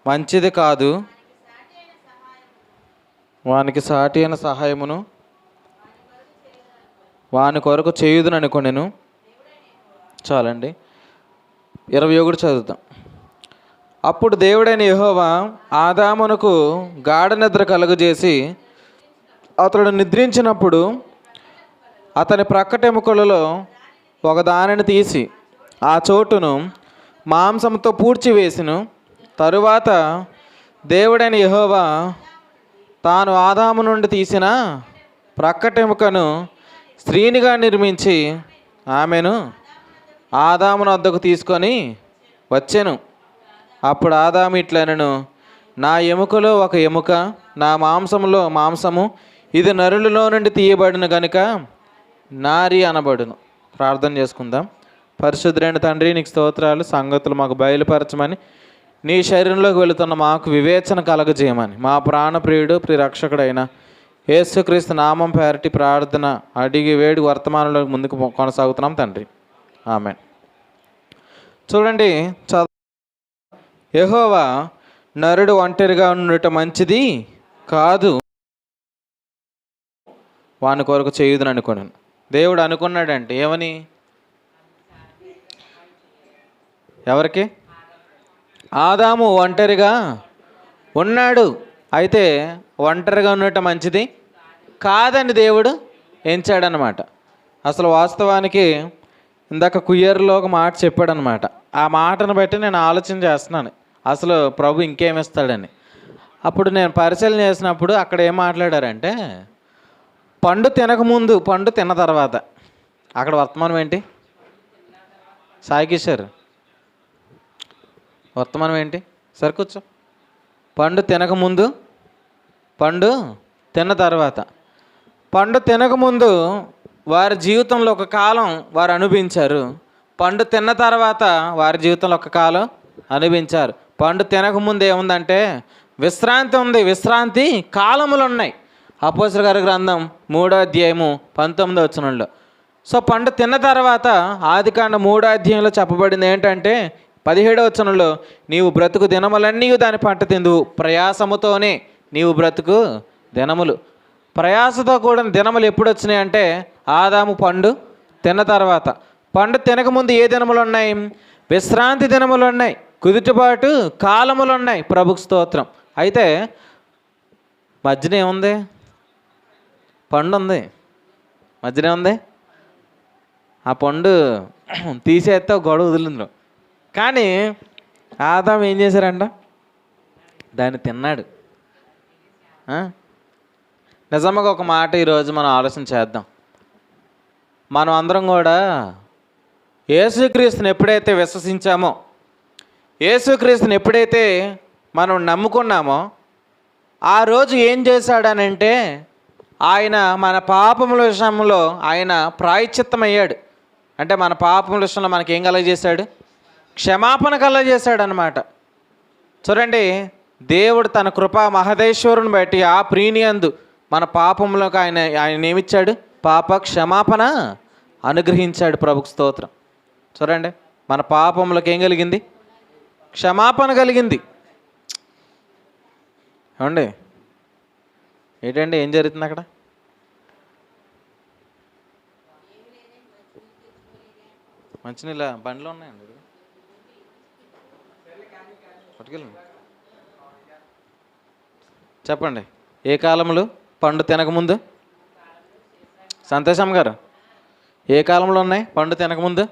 మంచిది కాదు, వానికి సాటి అయిన సహాయమును వాని కొరకు చేయుదును అనుకొనెను. చాలండి, 21 చదువుతాం. అప్పుడు దేవుడైన యెహోవా ఆదామునకు గాఢ నిద్ర కలుగజేసి అతడు నిద్రించినప్పుడు అతని ప్రక్కటెముకలలో ఒకదానిని తీసి ఆ చోటును మాంసంతో పూడ్చివేసెను. తరువాత దేవుడైన యెహోవా తాను ఆదాము నుండి తీసిన ప్రక్కటెముకను స్త్రీనిగా నిర్మించి ఆమెను ఆదాము వద్దకు తీసుకొని వచ్చెను. అప్పుడు ఆదాము ఇట్లనెను, నా ఎముకలో ఒక ఎముక, నా మాంసములో మాంసము, ఇది నరులలో నుండి తీయబడిన గనుక నారి అనబడును. ప్రార్థన చేసుకుందాం. పరిశుద్ధుడైన తండ్రి, నీకు స్తోత్రాలు. సంగతులు మాకు బయలుపరచమని, నీ శరీరంలోకి వెళుతున్న మాకు వివేచన కలగజేయమని, మా ప్రాణప్రియుడు ప్రియరక్షకుడైన యేసుక్రీస్తు నామం పేరటి ప్రార్థన అడిగి వేడి వర్తమానంలోకి ముందుకు కొనసాగుతున్నాం తండ్రి. ఆమేన్. చూడండి, యెహోవా నరుడు ఒంటరిగా ఉండటం మంచిది కాదు, వాని కొరకు చేయుదును అనుకున్నాను. దేవుడు అనుకున్నాడంటే ఏమని? ఎవరికి? ఆదాము ఒంటరిగా ఉన్నాడు, అయితే ఒంటరిగా ఉండటం మంచిది కాదని దేవుడు ఎంచాడనమాట. అసలు వాస్తవానికి ఇందాక కుయ్యర్లో ఒక మాట చెప్పాడనమాట. ఆ మాటను బట్టి నేను ఆలోచన చేస్తున్నాను, అసలు ప్రభు ఇంకేమిస్తాడని. అప్పుడు నేను పరిశీలన చేసినప్పుడు అక్కడ ఏం మాట్లాడారంటే, పండు తినకముందు, పండు తిన్న తర్వాత. అక్కడ వర్తమానం ఏంటి? సాయికిషోర్, వర్తమానం ఏంటి? సరే కూర్చో. పండు తినకముందు, పండు తిన్న తర్వాత. పండు తినకముందు వారి జీవితంలో ఒక కాలం వారు అనుభవించారు. పండు తిన్న తర్వాత వారి జీవితంలో ఒక కాలం అనుభవించారు. పండు తినకముందు ఏముందంటే విశ్రాంతి ఉంది, విశ్రాంతి కాలములు ఉన్నాయి. అపోస్తలుల గారి గ్రంథం 3వ అధ్యాయము 19వ వచనంలో. సో పండు తిన్న తర్వాత ఆదికాండం 3వ అధ్యాయంలో చెప్పబడింది ఏంటంటే 17వ వచనంలో, నీవు బ్రతుకు దినములన్నీ దాని పంట తిందువు, ప్రయాసముతోనే నీవు బ్రతుకు దినములు. ప్రయాసతో కూడిన దినములు ఎప్పుడు వచ్చినాయి అంటే ఆదాము పండు తిన్న తర్వాత. పండు తినకముందు ఏ దినములు ఉన్నాయి? విశ్రాంతి దినములు ఉన్నాయి, కుదుటబాటు కాలములు ఉన్నాయి. ప్రభుకు స్తోత్రం. అయితే మధ్యన ఏముంది? పండు ఉంది, మధ్యన ఉంది. ఆ పండు తీసేస్తే గొడవ వదిలింది. కానీ ఆదాము ఏం చేశారంట? దాన్ని తిన్నాడు. నిజంగా ఒక మాట ఈరోజు మనం ఆలోచన చేద్దాం. మనం అందరం కూడా యేసుక్రీస్తుని ఎప్పుడైతే విశ్వసించామో, యేసుక్రీస్తుని ఎప్పుడైతే మనం నమ్ముకున్నామో, ఆ రోజు ఏం చేశాడనంటే ఆయన మన పాపముల విషయంలో ఆయన ప్రాయశ్చిత్తం అయ్యాడు. అంటే మన పాపముల విషయంలో మనకి ఏం కలగజేశాడు? క్షమాపణ కలగజేశాడు అనమాట. చూడండి, దేవుడు తన కృపా మహదేశ్వరుని బట్టి ఆ ప్రీనియందు మన పాపములకు ఆయన ఏమిచ్చాడు? పాప క్షమాపణ అనుగ్రహించాడు. ప్రభుకు స్తోత్రం. చూడండి, మన పాపములకు ఏం కలిగింది? క్షమాపణ కలిగింది. ఏమండి, ఏంటండి ఏం జరుగుతుంది అక్కడ? మంచినీళ్ళ బండ్లు ఉన్నాయండి, పట్టుకెళ్ళండి. చెప్పండి, ఏ కాలంలో పండు తినకముందు? సంతోషమ్మ గారు, ఏ కాలంలో ఉన్నాయి పండు తినకముందు?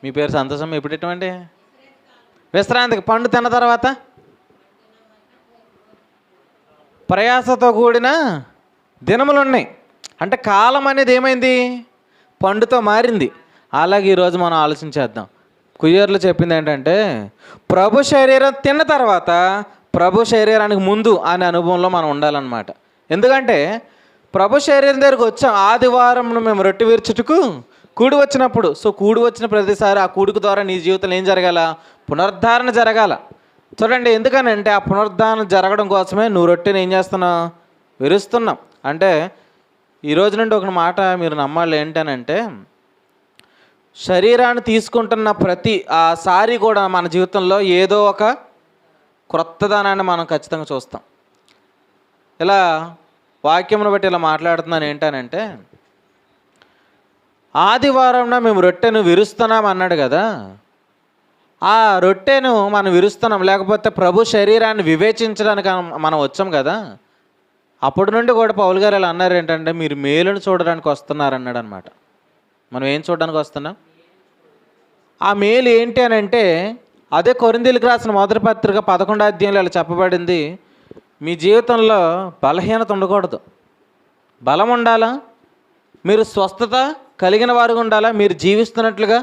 మీ పేరు సంతోషమ్మ, ఎప్పుడు ఇటువంటి విశ్రాంతికి. పండు తిన్న తర్వాత ప్రయాసతో కూడిన దినములు ఉన్నాయి. అంటే కాలం అనేది ఏమైంది? పండుతో మారింది. అలాగే ఈరోజు మనం ఆలోచించేద్దాం. కుయ్యర్లు చెప్పింది ఏంటంటే ప్రభు శరీరం తిన్న తర్వాత ప్రభు శరీరానికి ముందు అనే అనుభవంలో మనం ఉండాలన్నమాట. ఎందుకంటే ప్రభు శరీరం దగ్గరకు వచ్చాం. ఆదివారం మేము రొట్టె విరుచుటకు కూడి వచ్చినప్పుడు, సో కూడి వచ్చిన ప్రతిసారి ఆ కూడిక ద్వారా నీ జీవితంలో ఏం జరగాల? పునరుద్ధరణ జరగాల. చూడండి, ఎందుకనంటే ఆ పునరుద్ధరణ జరగడం కోసమే నువ్వు రొట్టెని ఏం చేస్తున్నావు? విరుస్తున్నాం. అంటే ఈరోజు నుండి ఒక మాట మీరు నమ్మాలి. ఏంటనంటే శరీరాన్ని తీసుకుంటున్న ప్రతి సారి కూడా మన జీవితంలో ఏదో ఒక క్రొత్తదనాన్ని మనం ఖచ్చితంగా చూస్తాం. ఇలా వాక్యమును బట్టి ఇలా మాట్లాడుతున్నాను ఏంటనంటే, ఆదివారంన మేము రొట్టెను విరుస్తున్నాం అన్నాడు కదా. ఆ రొట్టెను మనం విరుస్తున్నాం, లేకపోతే ప్రభు శరీరాన్ని వివేచించడానికి మనం వచ్చాం కదా. అప్పటి నుండి కూడా పౌలు గారు ఇలా అన్నారు ఏంటంటే, మీరు మేలును చూడడానికి వస్తున్నారు అన్నాడు అనమాట. మనం ఏం చూడడానికి వస్తున్నాం? ఆ మేలు ఏంటి అని అంటే, అదే కొరింథీయులకు రాసిన మొదటి పత్రిక 11వ అధ్యాయంలో ఇలా చెప్పబడింది, మీ జీవితంలో బలహీనత ఉండకూడదు, బలం ఉండాలా, మీరు స్వస్థత కలిగిన వారుగా ఉండాలా, మీరు జీవిస్తున్నట్లుగా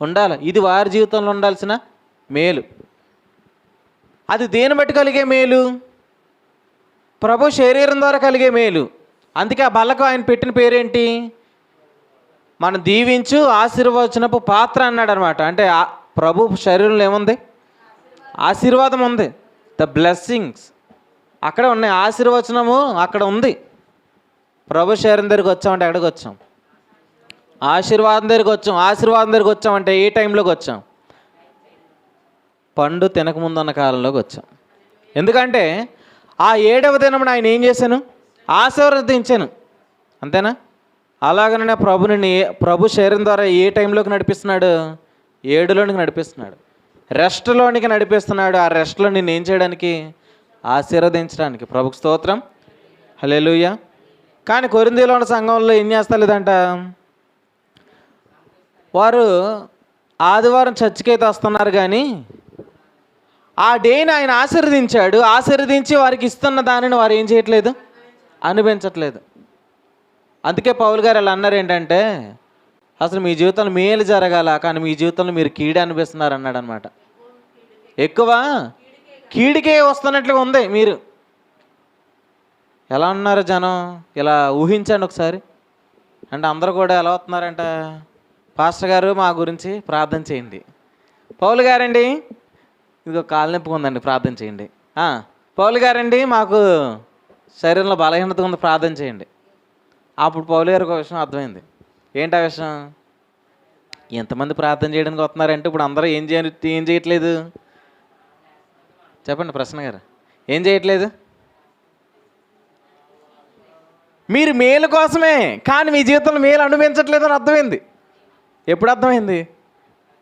ఉండాలి. ఇది వారి జీవితంలో ఉండాల్సిన మేలు. అది దేని బట్టి కలిగే మేలు? ప్రభు శరీరం ద్వారా కలిగే మేలు. అందుకే ఆ బలకు ఆయన పెట్టిన పేరేంటి? మనం దీవించు ఆశీర్వచనపు పాత్ర అన్నాడు అనమాట. అంటే ప్రభు శరీరంలో ఏముంది? ఆశీర్వాదం ఉంది. ద బ్లెస్సింగ్స్ అక్కడ ఉన్నాయి, ఆశీర్వచనము అక్కడ ఉంది. ప్రభు శరీరం దగ్గరికి వచ్చామంటే ఎక్కడికి వచ్చాం? ఆశీర్వాదం దగ్గరికి వచ్చాం. ఆశీర్వాదం దగ్గరికి వచ్చామంటే ఏ టైంలోకి వచ్చాం? పండు తినకముందు ఉన్న కాలంలోకి వచ్చాం. ఎందుకంటే ఆ 7వ దినమున ఆయన ఏం చేశాను? ఆశీర్వదించాను, అంతేనా? అలాగనే ప్రభు శరీరం ద్వారా ఏ టైంలోకి నడిపిస్తున్నాడు? 7లోనికి నడిపిస్తున్నాడు, రెస్ట్లోనికి నడిపిస్తున్నాడు. ఆ రెస్ట్లో నేను ఏం చేయడానికి? ఆశీర్వదించడానికి. ప్రభుకు స్తోత్రం, హల్లెలూయా. కానీ కొరింథీలో ఉన్న సంఘంలో ఏం చేస్తలేదంట, వారు ఆదివారం చర్చికైతే వస్తున్నారు కానీ ఆ డేని ఆయన ఆశీర్వదించాడు, ఆశీర్వదించి వారికి ఇస్తున్న దానిని వారు ఏం చేయట్లేదు? అనిపించట్లేదు. అందుకే పౌలు గారు అలా అన్నారు ఏంటంటే, అసలు మీ జీవితంలో మేలు జరగాల, కానీ మీ జీవితంలో మీరు కీడు అనిపిస్తున్నారు అన్నాడు అనమాట. ఎక్కువ కీడికే వస్తున్నట్లుగా ఉంది. మీరు ఎలా ఉన్నారు జనం? ఇలా ఊహించండి ఒకసారి. అంటే అందరూ కూడా ఎలా వస్తున్నారంట, పాస్టర్ గారు మా గురించి ప్రార్థన చేయండి, పౌలు గారండి ఇదిగో కాలు నొప్పిగా ఉందండి ప్రార్థన చేయండి, పౌలు గారండి మాకు శరీరంలో బలహీనత ఉంది ప్రార్థన చేయండి. అప్పుడు పౌలు గారికి ఒక విషయం అర్థమైంది. ఏంటి ఆ విషయం? ఎంతమంది ప్రార్థన చేయడానికి వస్తున్నారంటే ఇప్పుడు అందరూ ఏం చేయట్లేదు? చెప్పండి ప్రశ్న గారు, ఏం చేయట్లేదు? మీరు మేలు కోసమే, కానీ మీ జీవితంలో మేలు అనుభవించట్లేదు అని అర్థమైంది. ఎప్పుడు అర్థమైంది?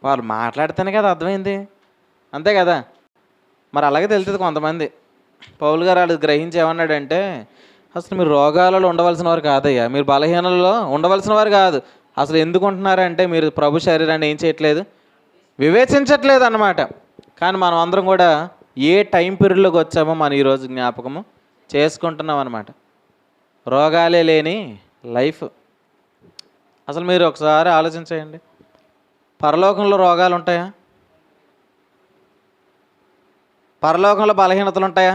వాళ్ళు మాట్లాడితేనే కదా అర్థమైంది, అంతే కదా. మరి అలాగే తెలుస్తుంది కొంతమంది. పౌలు గారు వాళ్ళు గ్రహించి ఏమన్నాడంటే, అసలు మీరు రోగాలలో ఉండవలసిన వారు కాదయ్యా, మీరు బలహీనలలో ఉండవలసిన వారు కాదు. అసలు ఎందుకు ఉంటున్నారంటే మీరు ప్రభు శరీరాన్ని ఏం చేయట్లేదు? వివేచించట్లేదు అన్నమాట. కానీ మనం అందరం కూడా ఏ టైం పీరియడ్లోకి వచ్చామో మనం ఈరోజు జ్ఞాపకము చేసుకుంటున్నాం అన్నమాట. రోగాలే లేని లైఫ్. అసలు మీరు ఒకసారి ఆలోచించేయండి, పరలోకంలో రోగాలు ఉంటాయా? పరలోకంలో బలహీనతలు ఉంటాయా?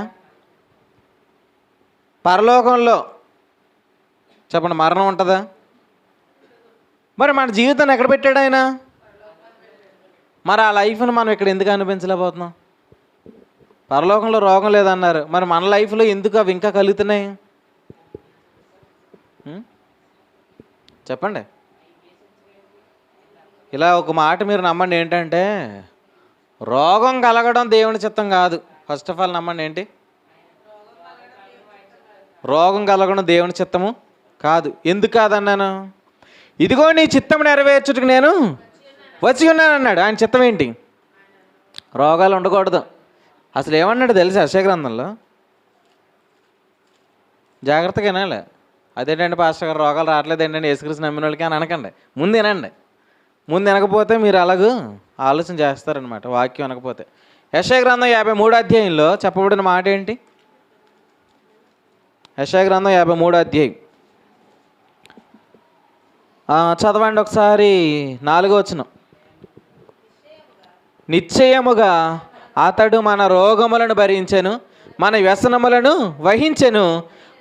పరలోకంలో చెప్పండి మరణం ఉంటుందా? మరి మన జీవితాన్ని ఎక్కడ పెట్టాడు ఆయన? మరి ఆ లైఫ్ని మనం ఇక్కడ ఎందుకు అనిపించలేకపోతున్నాం? పరలోకంలో రోగం లేదన్నారు, మరి మన లైఫ్లో ఎందుకు అవి ఇంకా కలుగుతున్నాయి? చెప్పండి. ఇలా ఒక మాట మీరు నమ్మండి, ఏంటంటే రోగం కలగడం దేవుని చిత్తం కాదు. ఫస్ట్ ఆఫ్ ఆల్ నమ్మండి, ఏంటి? రోగం కలగడం దేవుని చిత్తము కాదు. ఎందుకు కాదన్నాను? ఇదిగో నీ చిత్తం నెరవేర్చుటకు నేను వచ్చి ఉన్నాను అన్నాడు. ఆయన చిత్తం ఏంటి? రోగాలు ఉండకూడదు. అసలు ఏమన్నాడు తెలుసా యెషయా గ్రంథంలో? జాగ్రత్తగా వినాలి. అదేంటండి పాస్టర్ గారు రోగాలు రావట్లేదు ఏంటండి యేసుక్రీస్తు నమ్మిన వాళ్ళకి అని అనకండి. ముందు వినండి. ముందు వినకపోతే మీరు అలాగూ ఆలోచన చేస్తారనమాట, వాక్యం వినకపోతే. యెషయా గ్రంథం 53వ అధ్యాయంలో చెప్పబడిన మాట ఏంటి? యెషయా గ్రంథం 53వ అధ్యాయం చదవండి ఒకసారి. 4వ వచనం. నిశ్చయముగా అతడు మన రోగములను భరించెను, మన వ్యసనములను వహించెను,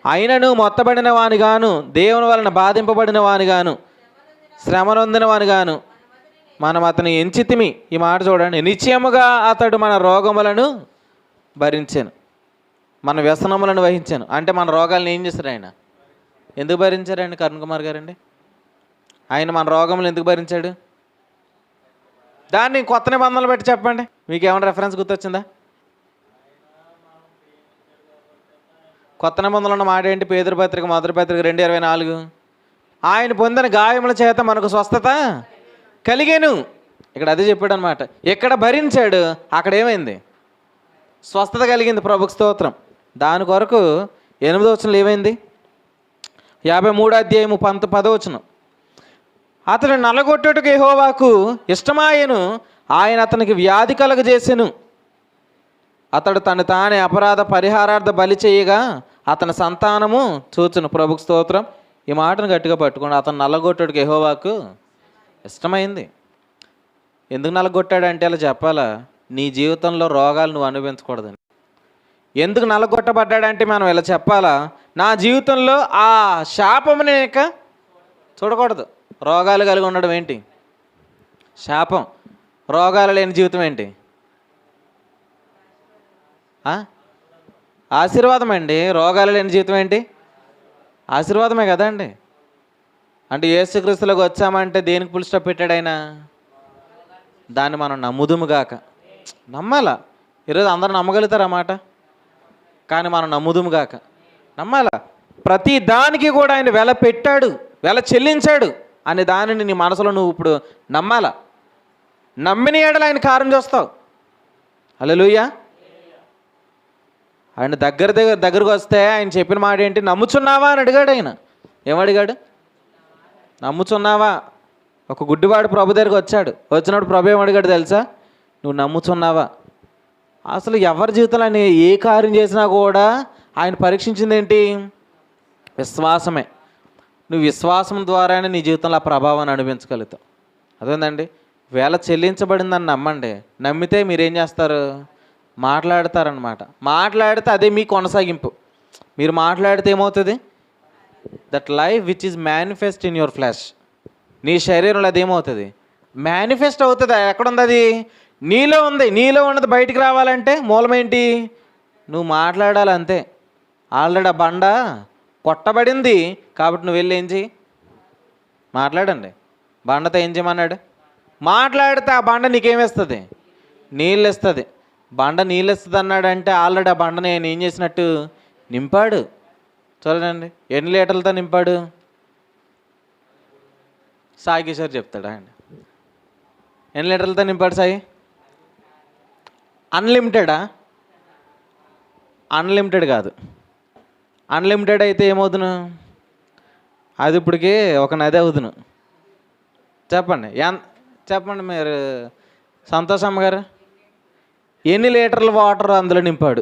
అయినను మొత్తబడిన వానిగాను, దేవుని వలన బాధింపబడిన వానిగాను, శ్రమనొందిన వానిగాను మనం అతని ఎంచితిమి. ఈ మాట చూడండి. నిశ్చయముగా అతడు మన రోగములను భరించాను, మన వ్యసనములను వహించాను. అంటే మన రోగాలను ఏం చేశారు ఆయన? ఎందుకు భరించారండి? కరుణ్ కుమార్ గారండి, ఆయన మన రోగములు ఎందుకు భరించాడు? దాన్ని కొత్త నిబంధనలు పెట్టి చెప్పండి. మీకు ఏమైనా రెఫరెన్స్ గుర్తొచ్చిందా? కొత్త నిబంధనలు ఉన్న మాట ఏంటి? పేతురు పత్రిక 1:2-24. ఆయన పొందిన గాయముల చేత మనకు స్వస్థత కలిగేను. ఇక్కడ అదే చెప్పాడు అనమాట. ఎక్కడ భరించాడు అక్కడ ఏమైంది? స్వస్థత కలిగింది. ప్రభుకు స్తోత్రం. దాని కొరకు 8వ వచనంలో ఏమైంది? 53వ అధ్యాయము 10వ వచనం. అతను నలగొట్టుటకు యెహోవాకు ఇష్టమాయెను, ఆయన అతనికి వ్యాధి కలుగజేసెను. అతడు తను తానే అపరాధ పరిహారార్థ బలి చేయగా అతని సంతానము చూచును. ప్రభుకు స్తోత్రం. ఈ మాటను గట్టిగా పట్టుకోండి. అతను నల్లగొట్టుడికి యెహోవాకు ఇష్టమైంది. ఎందుకు నల్లగొట్టాడంటే అలా చెప్పాలా? నీ జీవితంలో రోగాలు నువ్వు అనుభవించకూడదని. ఎందుకు నల్లగొట్టబడ్డాడంటే మనం ఇలా చెప్పాలా? నా జీవితంలో ఆ శాపముని ఇక చూడకూడదు. రోగాలు కలిగి ఉండడం ఏంటి? శాపం. రోగాలు లేని జీవితం ఏంటి? ఆశీర్వాదం అండి. రోగాలు లేని జీవితం ఏంటి? ఆశీర్వాదమే కదండి. అంటే యేసుక్రీస్తులోకి వచ్చామంటే దేనికి ఫుల్ స్టాప్ పెట్టాడు ఆయన? దాన్ని మనం నమ్ముదుముగాక. నమ్మాలా? ఈరోజు అందరూ నమ్మగలుగుతారు అన్నమాట, కానీ మనం నమ్ముదుముగాక. నమ్మాలా? ప్రతి దానికి కూడా ఆయన వెల పెట్టాడు, వెల చెల్లించాడు అనే దానిని నీ మనసులో నువ్వు ఇప్పుడు నమ్మాలా. నమ్మిన ఏడలు ఆయన కారం చూస్తావు. హల్లెలూయా. ఆయన దగ్గరకు వస్తే ఆయన చెప్పిన మాట ఏంటి? నమ్ముచున్నావా అని అడిగాడు. ఆయన ఏమడిగాడు? నమ్ముచున్నావా. ఒక గుడ్డివాడు ప్రభు దగ్గరికి వచ్చినప్పుడు ప్రభు ఏమడిగాడు తెలుసా? నువ్వు నమ్ముచున్నావా. అసలు ఎవరి జీవితంలో ఆయన ఏ కార్యం చేసినా కూడా ఆయన పరీక్షించింది ఏంటి? విశ్వాసమే. నువ్వు విశ్వాసం ద్వారానే నీ జీవితంలో ఆ ప్రభావాన్ని అనుభవించగలుగుతావు. అదేందండి, వేళ చెల్లించబడిందని నమ్మండి. నమ్మితే మీరేం చేస్తారు? మాట్లాడతారనమాట. మాట్లాడితే అదే మీ కొనసాగింపు. మీరు మాట్లాడితే ఏమవుతుంది? That life which is manifest in your flesh. నీ శరీరంలో అది ఏమవుతుంది? మేనిఫెస్ట్ అవుతుంది. ఎక్కడుంది అది? నీలో ఉంది. నీలో ఉన్నది బయటికి రావాలంటే మూలమేంటి? నువ్వు మాట్లాడాలి అంతే. ఆల్రెడీ ఆ బండ కొట్టబడింది కాబట్టి నువ్వు వెళ్ళి ఏం చెయ్యి? మాట్లాడండి. బండతో ఏం చేయమన్నాడు? మాట్లాడితే ఆ బండ నీకేమిస్తుంది? నీళ్ళు ఇస్తుంది. బండ నీళ్ళు ఇస్తుంది అన్నాడంటే ఆల్రెడీ ఆ బండని ఆయన ఏం చేసినట్టు? నింపాడు. చూడండి, ఎన్ని లీటర్లతో నింపాడు? సాయి కిషోర్ చెప్తాడా అండి? ఎన్ని లీటర్లతో నింపాడు సాయి? అన్లిమిటెడా? అన్లిమిటెడ్ కాదు. అన్లిమిటెడ్ అయితే ఏమవుతును? అది ఇప్పటికి ఒక నది అవుతును. చెప్పండి. చెప్పండి మీరు, సంతోషమ్మ గారు, ఎన్ని లీటర్ల వాటర్ అందులో నింపాడు?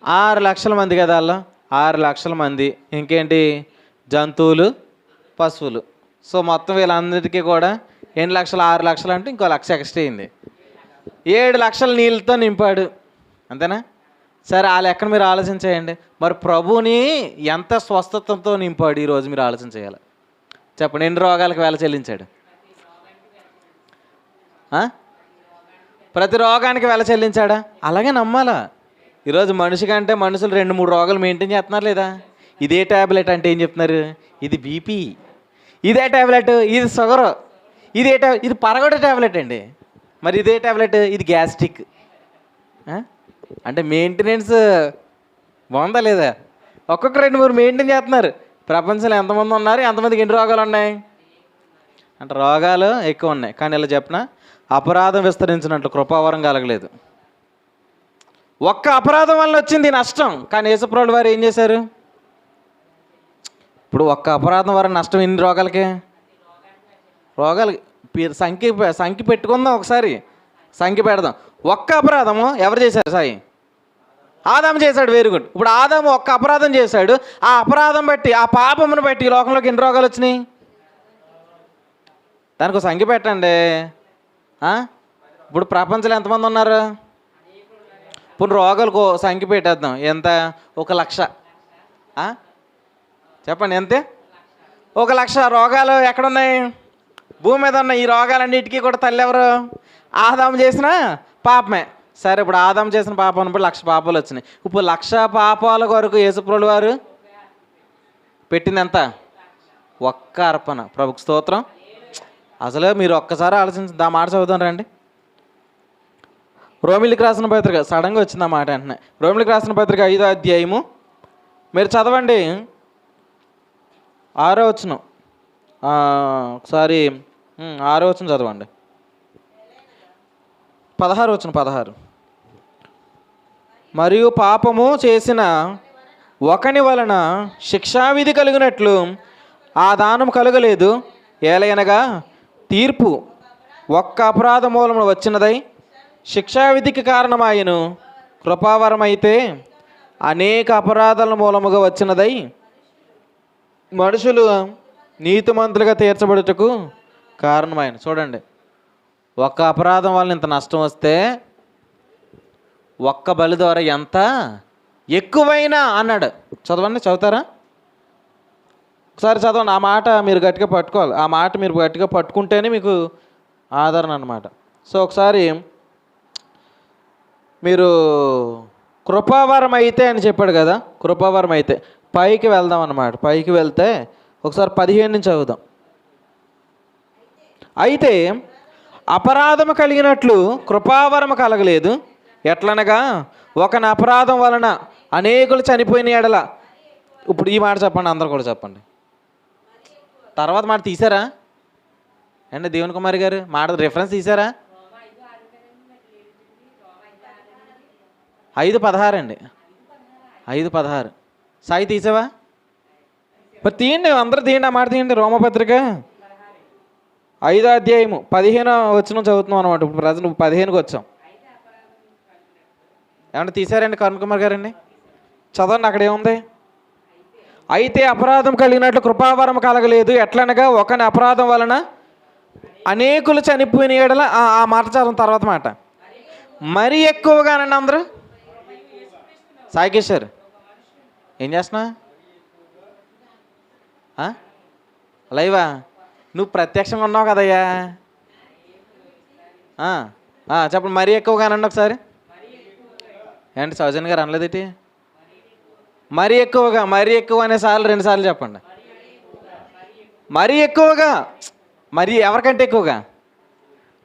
6 లక్షల మంది కదా అలా. 6 లక్షల మంది. ఇంకేంటి? జంతువులు, పశువులు. సో మొత్తం వీళ్ళందరికీ కూడా ఎన్ని లక్షలు? 6 లక్షలు అంటే ఇంకో 1 లక్ష ఎక్స్ట్రా అయింది. 7 లక్షల నీళ్ళతో నింపాడు. అంతేనా? సరే, ఆ లెక్కన మీరు ఆలోచించేయండి. మరి ప్రభువుని ఎంత స్వస్థతతో నింపాడు ఈరోజు మీరు ఆలోచన చేయాలి. చెప్పండి, ఎన్ని రోగాలకు వేల చెల్లించాడు? ప్రతి రోగానికి వేల చెల్లించాడా? అలాగే నమ్మాలా. ఈరోజు మనిషి కంటే మనుషులు 2-3 రోగాలు మెయింటైన్ చేస్తున్నారు లేదా? ఇదే ట్యాబ్లెట్ అంటే ఏం చెప్తున్నారు? ఇది బీపీ. ఇదే ట్యాబ్లెట్ ఇది షుగరు. ఇది పరగొట్టే ట్యాబ్లెట్ అండి. మరి ఇదే ట్యాబ్లెట్ ఇది గ్యాస్ట్రిక్. అంటే మెయింటెనెన్స్ బాగుందా లేదా? ఒక్కొక్క 2-3 మెయింటైన్ చేస్తున్నారు. ప్రపంచంలో ఎంతమంది ఉన్నారు? ఎంతమందికి ఎన్ని రోగాలు ఉన్నాయి? అంటే రోగాలు ఎక్కువ ఉన్నాయి. కానీ ఇలా చెప్పిన అపరాధం విస్తరించినట్లు కృపావరం కలగలేదు. ఒక్క అపరాధం వల్ల వచ్చింది నష్టం. కానీ యేసుప్రభువు వారు ఏం చేశారు? ఇప్పుడు ఒక్క అపరాధం వల్ల నష్టం ఎన్ని రోగాలకి? రోగాలు సంఖ్య పెట్టుకుందాం ఒకసారి. సంఖ్య పెడదాం. ఒక్క అపరాధము ఎవరు చేశారు? సాయి ఆదాము చేశాడు. Very good. ఇప్పుడు ఆదాము ఒక్క అపరాధం చేశాడు. ఆ అపరాధం బట్టి, ఆ పాపమును బట్టి ఈ లోకంలోకి ఎన్ని రోగాలు వచ్చినాయి? దానికి ఒక సంఖ్య పెట్టండి. ఇప్పుడు ప్రపంచంలో ఎంతమంది ఉన్నారు? ఇప్పుడు రోగాలకు సంఖ్య పెట్టేద్దాం. ఎంత? 1 లక్ష. చెప్పండి, ఎంతే? 1 లక్ష రోగాలు ఎక్కడున్నాయి? భూమి మీద ఉన్నాయి. ఈ రోగాలన్నిటికీ కూడా తల్లి ఎవరు? ఆదాము చేసిన పాపమే. సరే, ఇప్పుడు ఆదాము చేసిన పాపం అన్నప్పుడు 1,00,000 పాపాలు వచ్చినాయి. ఇప్పుడు 1,00,000 పాపాల కొరకు యేసుప్రభువు వారు పెట్టింది ఎంత? ఒక్క అర్పణ. ప్రభుకు స్తోత్రం. అసలు మీరు ఒక్కసారి ఆలోచించి ఆ మాట చదువుతాం రండి. రోమిలికి రాసిన పత్రిక, సడన్గా వచ్చింది ఆ మాట వెంటనే. రోమిలికి రాసిన పత్రిక 5వ అధ్యాయము మీరు చదవండి. 6వ వచనం, ఒకసారి 6వ వచనం చదవండి. 16వ వచనం, 16. మరియు పాపము చేసిన ఒకని వలన శిక్షావిధి కలిగినట్లు ఆ దానం కలగలేదు. ఏలయనగా తీర్పు ఒక్క అపరాధ మూలమున వచ్చినదై శిక్షావిధికి కారణమాయను. కృపావరమైతే అనేక అపరాధాల మూలముగా వచ్చినదై మనుషులు నీతిమంతులుగా తీర్చబడుటకు కారణమైన. చూడండి, ఒక్క అపరాధం వల్ల ఇంత నష్టం వస్తే ఒక్క బలి ద్వారా ఎంత ఎక్కువైనా అన్నాడు. చదవండి, చదువుతారా? ఒకసారి చదవండి. ఆ మాట మీరు గట్టిగా పట్టుకోవాలి. ఆ మాట మీరు గట్టిగా పట్టుకుంటేనే మీకు ఆదరణ అన్నమాట. సో ఒకసారి మీరు కృపావరం అయితే అని చెప్పాడు కదా, కృపావరం అయితే పైకి వెళ్దాం అన్నమాట. పైకి వెళ్తే ఒకసారి 15 నుంచి చదువుదాం. అయితే అపరాధము కలిగినట్లు కృపావరము కలగలేదు. ఎట్లనగా ఒకని అపరాధం వలన అనేకులు చనిపోయిన ఎడల. ఇప్పుడు ఈ మాట చెప్పండి, అందరూ కూడా చెప్పండి. తర్వాత మాట తీసారా అండి? దేవుని కుమారి గారు మాట రిఫరెన్స్ తీసారా? 5:16 అండి, 5:16. సాయి తీసావా? మరి తీయండి, అందరూ తీయండి, ఆ మాట తీయండి. రోమపత్రిక 5వ అధ్యాయము 15వ వచనం చదువుతున్నాం అనమాట. ఇప్పుడు ప్రజలు 15కి వచ్చాం. ఏమన్నా తీసారండి కరుణ్ కుమార్ గారండి? చదవండి, అక్కడ ఏముంది? అయితే అపరాధం కలిగినట్లు కృపావరం కలగలేదు. ఎట్లనగా ఒకని అపరాధం వలన అనేకులు చనిపోయిన ఎడల. ఆ మాట చదవం, తర్వాత మాట మరీ ఎక్కువగానండి. అందరూ సాయికేశ్వర్ ఏం చేస్తున్నా? లైవా? నువ్వు ప్రత్యక్షంగా ఉన్నావు కదయ్యా. చెప్పండి, మరీ ఎక్కువగానండి ఒకసారి. ఏంటి సౌజన్ గారు అనలేదేటి? మరీ ఎక్కువగా, మరీ ఎక్కువ అనే సార్లు 2 సార్లు చెప్పండి. మరీ ఎక్కువగా, మరీ ఎవరికంటే ఎక్కువగా?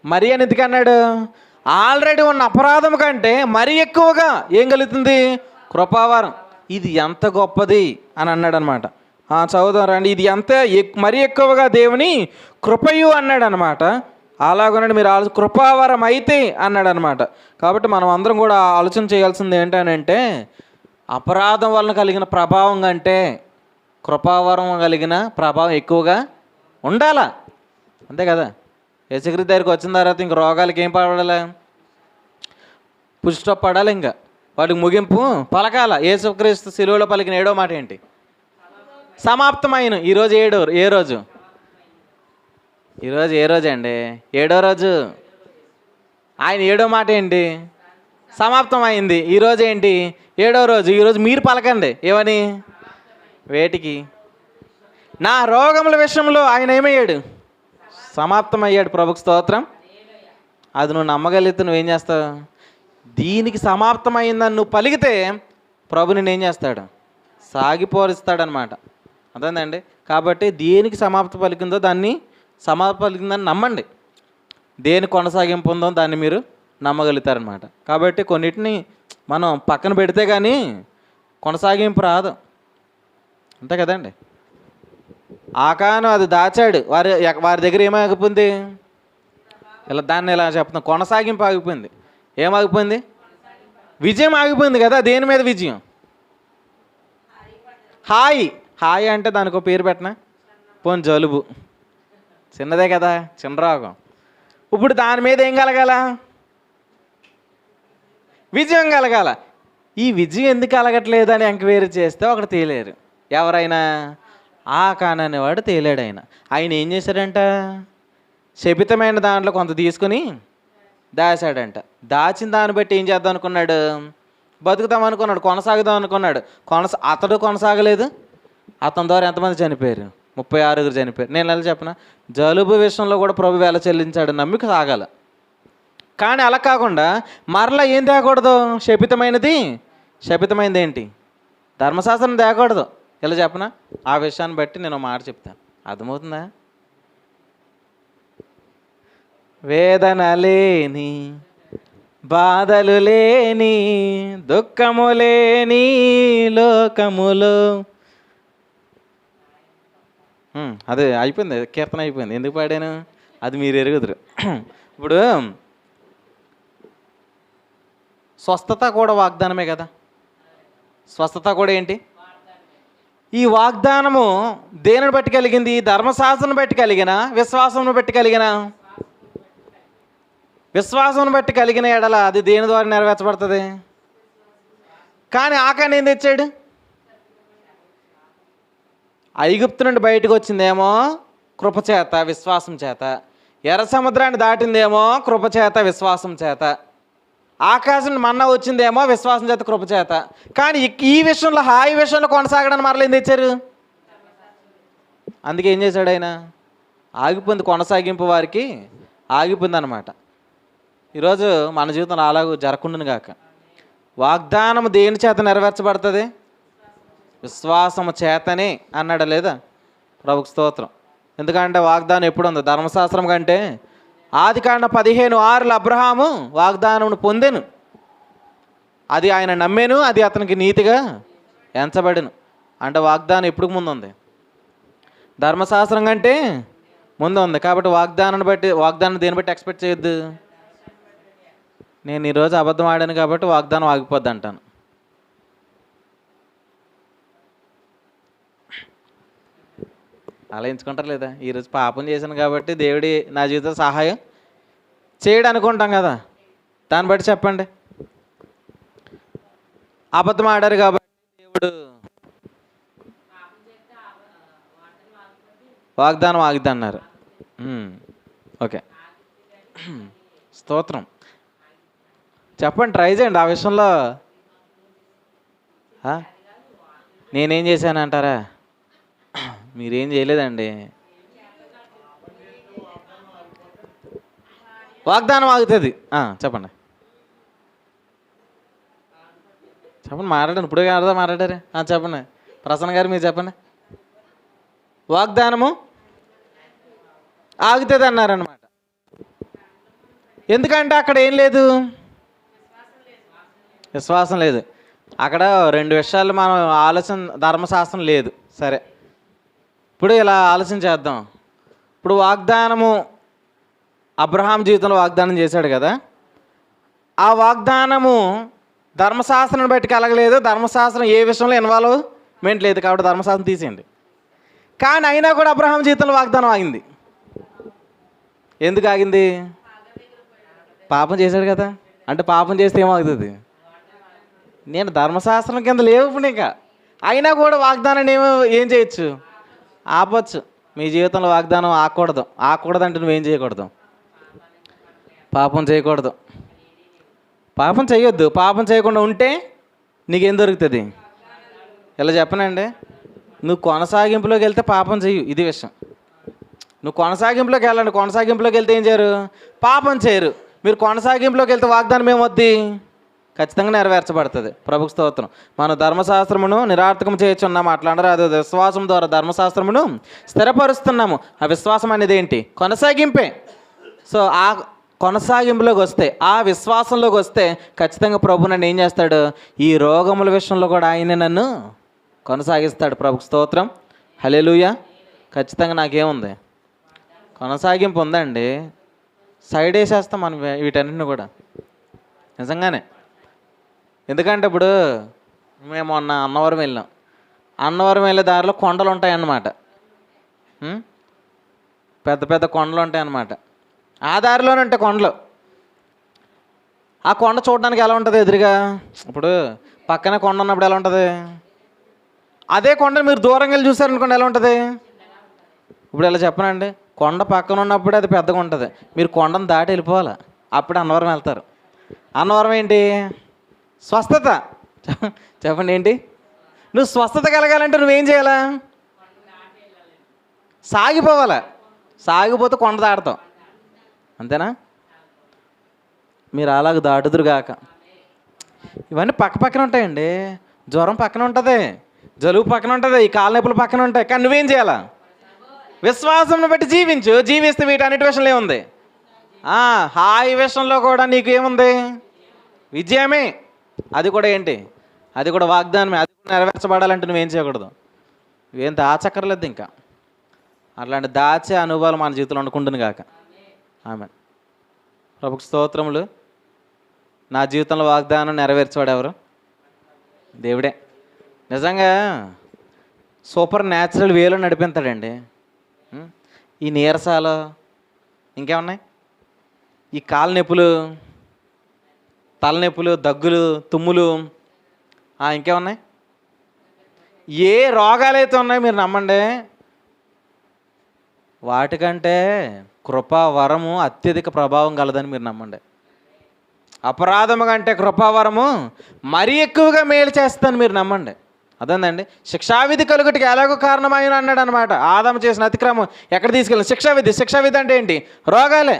మరీ అని ఎందుకు అన్నాడు? ఆల్రెడీ ఉన్న అపరాధం కంటే మరీ ఎక్కువగా ఏం కలుగుతుంది? కృపావరం. ఇది ఎంత గొప్పది అని అన్నాడు అనమాట. చదువుదాం రండి. ఇది ఎంత మరీ ఎక్కువగా దేవుని కృపయు అన్నాడు అనమాట. అలాగనండి మీరు కృపావరం అయితే అన్నాడు అనమాట. కాబట్టి మనం అందరం కూడా ఆలోచన చేయాల్సింది ఏంటనంటే, అపరాధం వలన కలిగిన ప్రభావం కంటే కృపావరం కలిగిన ప్రభావం ఎక్కువగా ఉండాలా. అంతే కదా? యేసుక్రీస్తు దగ్గరికి వచ్చిన తర్వాత ఇంక రోగాలకి ఏం పడాలి? పుష్టి పడాలి. ఇంకా వాటికి ముగింపు పలకాల. యేసుక్రీస్తు శిలువలో పలికిన 7వ మాట ఏంటి? సమాప్తమైన. ఈరోజు ఏ రోజు? ఈరోజు ఏ రోజు అండి? 7వ రోజు. ఆయన 7వ మాట ఏంటి? సమాప్తం అయింది. ఈరోజు ఏంటి? 7వ రోజు. ఈరోజు మీరు పలకండి. ఏమని? వేటికి? నా రోగముల విషయంలో ఆయన ఏమయ్యాడు? సమాప్తం అయ్యాడు. ప్రభుకు స్తోత్రం. అది నువ్వు నమ్మగలిగితే నువ్వేం చేస్తావు? దీనికి సమాప్తమైందని నువ్వు పలికితే ప్రభు నిన్ను ఏం చేస్తాడు? సాగిపోరిస్తాడనమాట. అర్థమైందండి? కాబట్టి దేనికి సమాప్త పలికిందో దాన్ని సమాప్త పలికిందని నమ్మండి. దేని కొనసాగింపు ఉందో దాన్ని మీరు నమ్మగలుగుతారనమాట. కాబట్టి కొన్నిటిని మనం పక్కన పెడితే కానీ కొనసాగింపు రాదు. అంతే కదండి? ఆకాను అది దాచాడు. వారి దగ్గర ఏమాగిపోయింది? దాన్ని ఇలా చెప్తాం, కొనసాగింపు ఆగిపోయింది. ఏమాగిపోయింది? విజయం ఆగిపోయింది కదా. దేని మీద విజయం? హాయి అంటే దానికి ఒక పేరు పెట్టినా పోనీ జలుబు, చిన్నదే కదా, చిన్న రోగం. ఇప్పుడు దాని మీద ఏం కలగాల? విజయం కలగాల. ఈ విజయం ఎందుకు కలగట్లేదు అని ఎంక్వైరీ చేస్తే ఒకటి తేలేరు. ఎవరైనా? ఆకాను అనేవాడు తేలాడు. ఆయన ఏం చేశాడంట? శపితమైన దాంట్లో కొంత తీసుకుని దాచాడంట. దాచిన దాన్ని బట్టి ఏం చేద్దాం అనుకున్నాడు? బతుకుతాం అనుకున్నాడు, కొనసాగుదాం అనుకున్నాడు. అతడు కొనసాగలేదు. అతని ద్వారా ఎంతమంది చనిపోయారు? 36 చనిపోయారు. నేను ఎలా చెప్పిన జలుబు విషయంలో కూడా ప్రభు వేల చెల్లించాడు, నమ్మిక సాగాల. కానీ అలా కాకుండా మరలా ఏం తేకూడదు? శపితమైనది ఏంటి? ధర్మశాస్త్రం తేకూడదు. ఇలా చెప్పనా? ఆ విషయాన్ని బట్టి నేను మాట చెప్తాను, అర్థమవుతుందా? వేదన లేని, బాధలు లేని, దుఃఖము లేని లోకములో. అదే అయిపోయింది, కీర్తన అయిపోయింది. ఎందుకు పాడాను అది మీరు ఎరుగుదురు. ఇప్పుడు స్వస్థత కూడా వాగ్దానమే కదా. స్వస్థత కూడా ఏంటి? ఈ వాగ్దానము దేనిని బట్టి కలిగింది? ధర్మశాస్త్రం బట్టి కలిగిన, విశ్వాసం బట్టి కలిగిన? విశ్వాసం బట్టి కలిగిన ఎడల అది దేని ద్వారా నెరవేర్చబడుతుంది? కానీ ఆకాని ఏం తెచ్చాడు? ఐగుప్తు నుండి బయటకు వచ్చిందేమో కృపచేత, విశ్వాసం చేత. ఎర్ర సముద్రాన్ని దాటిందేమో కృపచేత, విశ్వాసం చేత. ఆకాశం మన్నా వచ్చిందేమో విశ్వాసం చేత, కృపచేత. కానీ ఈ విషయంలో, హాయి విషయంలో కొనసాగడానికి మరలా ఏం తెచ్చారు? అందుకే ఏం చేశాడు ఆయన? ఆగిపోయింది, కొనసాగింపు వారికి ఆగిపోయింది అనమాట. ఈరోజు మన జీవితంలో అలాగూ జరగకుండాను గాక. వాగ్దానం దేని చేత నెరవేర్చబడుతుంది? విశ్వాసము చేతనే అన్నాడా లేదా? ప్రభుకు స్తోత్రం. ఎందుకంటే వాగ్దానం ఎప్పుడు ఉంది? ధర్మశాస్త్రం కంటే ఆదికాండం 15:6 అబ్రహాము వాగ్దానమును పొందెను, అది ఆయన నమ్మేను, అది అతనికి నీతిగా ఎంచబడెను. అంటే వాగ్దానం ఎప్పుడు ముందు ఉంది? ధర్మశాస్త్రం కంటే ముందు ఉంది. కాబట్టి వాగ్దానం దేన్ని బట్టి ఎక్స్పెక్ట్ చేయొద్దు. నేను ఈరోజు అబద్ధం ఆడాను కాబట్టి వాగ్దానం ఆగిపోద్ది అంటాను. అలా ఎంచుకుంటారు లేదా? ఈరోజు పాపం చేశాను కాబట్టి దేవుడి నా జీవితం సహాయం చేయడం అనుకుంటాం కదా. దాన్ని బట్టి చెప్పండి. అబద్ధం ఆడారు కాబట్టి దేవుడు వాగ్దానం ఆగిద్ది అన్నారు. ఓకే, స్తోత్రం. చెప్పండి, ట్రై చేయండి ఆ విషయంలో. నేనేం చేశాను అంటారా? మీరేం చేయలేదండి. వాగ్దానం ఆగుతుంది. చెప్పండి చెప్పండి, మాట్లాడండి. ఇప్పుడే అర్థం మాట్లాడారే. చెప్పండి ప్రసన్న గారు, మీరు చెప్పండి. వాగ్దానము ఆగుతుంది అన్నారనమాట. ఎందుకంటే అక్కడ ఏం లేదు? విశ్వాసం లేదు. అక్కడ రెండు విషయాలు మనం ఆలోచన, ధర్మశాస్త్రం లేదు. సరే, ఇప్పుడు ఇలా ఆలోచన చేద్దాం. ఇప్పుడు వాగ్దానము అబ్రహాం జీవితంలో వాగ్దానం చేశాడు కదా. ఆ వాగ్దానము ధర్మశాస్త్రాన్ని బట్టి కలగలేదు. ధర్మశాస్త్రం ఏ విషయంలో ఇన్వాల్వ్మెంట్ లేదు, కాబట్టి ధర్మశాస్త్రం తీసేయండి. కానీ అయినా కూడా అబ్రహాం జీవితంలో వాగ్దానం ఆగింది. ఎందుకు ఆగింది? పాపం చేశాడు కదా. అంటే పాపం చేస్తే ఏమవుతుంది? నేను ధర్మశాస్త్రం కింద లేవు ఇప్పుడు ఇంకా. అయినా కూడా వాగ్దానాన్ని ఏం చేయొచ్చు? ఆపచ్చు. మీ జీవితంలో వాగ్దానం ఆకూడదంటే నువ్వేం చేయకూడదు? పాపం చేయకూడదు. పాపం చేయొద్దు. పాపం చేయకుండా ఉంటే నీకేం దొరుకుతుంది? ఇలా చెప్పనండి, నువ్వు కొనసాగింపులోకి వెళ్తే పాపం చెయ్యు. ఇది విషయం. నువ్వు కొనసాగింపులోకి వెళ్ళండి. కొనసాగింపులోకి వెళ్తే ఏం చేయరు? పాపం చేయరు. మీరు కొనసాగింపులోకి వెళ్తే వాగ్దానం ఏమొద్ది? ఖచ్చితంగా నెరవేర్చబడుతుంది. ప్రభుకు స్తోత్రం. మనం ధర్మశాస్త్రమును నిరార్థకం చేయొచ్చున్నాము అట్లాంటారు. అది విశ్వాసం ద్వారా ధర్మశాస్త్రమును స్థిరపరుస్తున్నాము. ఆ విశ్వాసం అనేది ఏంటి? కొనసాగింపే. సో ఆ కొనసాగింపులోకి వస్తే, ఆ విశ్వాసంలోకి వస్తే ఖచ్చితంగా ప్రభు నన్ను ఏం చేస్తాడు? ఈ రోగముల విషయంలో కూడా ఆయన నన్ను కొనసాగిస్తాడు. ప్రభుకు స్తోత్రం. హల్లెలూయా. ఖచ్చితంగా నాకేముంది? కొనసాగింపు ఉందండి. సైడ్ వేసేస్తాం మనం వీటన్నిటిని కూడా, నిజంగానే. ఎందుకంటే ఇప్పుడు మేము మొన్న అన్నవరం వెళ్ళాం. అన్నవరం వెళ్ళే దారిలో కొండలు ఉంటాయన్నమాట. పెద్ద పెద్ద కొండలు ఉంటాయన్నమాట. ఆ దారిలోనే ఉంటాయి కొండలు. ఆ కొండ చూడడానికి ఎలా ఉంటుంది? ఎదురుగా ఇప్పుడు పక్కనే కొండ ఉన్నప్పుడు ఎలా ఉంటుంది? అదే కొండను మీరు దూరంగా వెళ్ళి చూసారనుకోండి, ఎలా ఉంటుంది? ఇప్పుడు ఎలా చెప్పనండి, కొండ పక్కన ఉన్నప్పుడే అది పెద్దగా ఉంటుంది. మీరు కొండను దాటి వెళ్ళిపోవాలి, అప్పుడు అన్నవరం వెళ్తారు. అన్నవరం ఏంటి? స్వస్థత. చెప్పండి ఏంటి? నువ్వు స్వస్థత కలగాలంటే నువ్వేం చేయాలా? సాగిపోవాలా. సాగిపోతే కొండ దాడతావు, అంతేనా? మీరు అలాగ దాటుదురుగాక. ఇవన్నీ పక్క పక్కన ఉంటాయండి. జ్వరం పక్కన ఉంటుంది, జలుబు పక్కన ఉంటుంది, ఈ కాళ్ళ నొప్పులు పక్కన ఉంటాయి. కానీ నువ్వేం చేయాలా? విశ్వాసంను బట్టి జీవించు. జీవిస్తే వీటన్నిటి విషయంలో ఏముంది? హాయి విషయంలో కూడా నీకు ఏముంది? విజయమే. అది కూడా ఏంటి? అది కూడా వాగ్దానమే. అది కూడా నెరవేర్చబడాలంటే నువ్వేం చేయకూడదు? నువ్వేం దాచక్కర్లేదు ఇంకా. అట్లాంటి దాచే అనుభవాలు మన జీవితంలో ఉండకుండాను గాక. ఆమె ప్రభుకు స్తోత్రములు. నా జీవితంలో వాగ్దానం నెరవేర్చేవాడు ఎవరు? దేవుడే. నిజంగా సూపర్ న్యాచురల్ వేలో నడిపిస్తాడండి. ఈ నీరసాలు ఇంకేమున్నాయి? ఈ కాళ్ళ నొప్పులు, తలనొప్పులు, దగ్గులు, తుమ్ములు, ఇంకేమున్నాయి? ఏ రోగాలైతే ఉన్నాయో మీరు నమ్మండి, వాటికంటే కృపా వరము అత్యధిక ప్రభావం కలదని మీరు నమ్మండి. అపరాధము కంటే కృపావరము మరీ ఎక్కువగా మేలు చేస్తుందని మీరు నమ్మండి. అదేందండి, శిక్షావిధి కలుగుటికి ఎలాగో కారణమైన అన్నాడు అనమాట. ఆదాము చేసిన అతిక్రమం ఎక్కడ తీసుకెళ్ళింది? శిక్షావిధి. శిక్షావిధి అంటే ఏంటి? రోగాలే.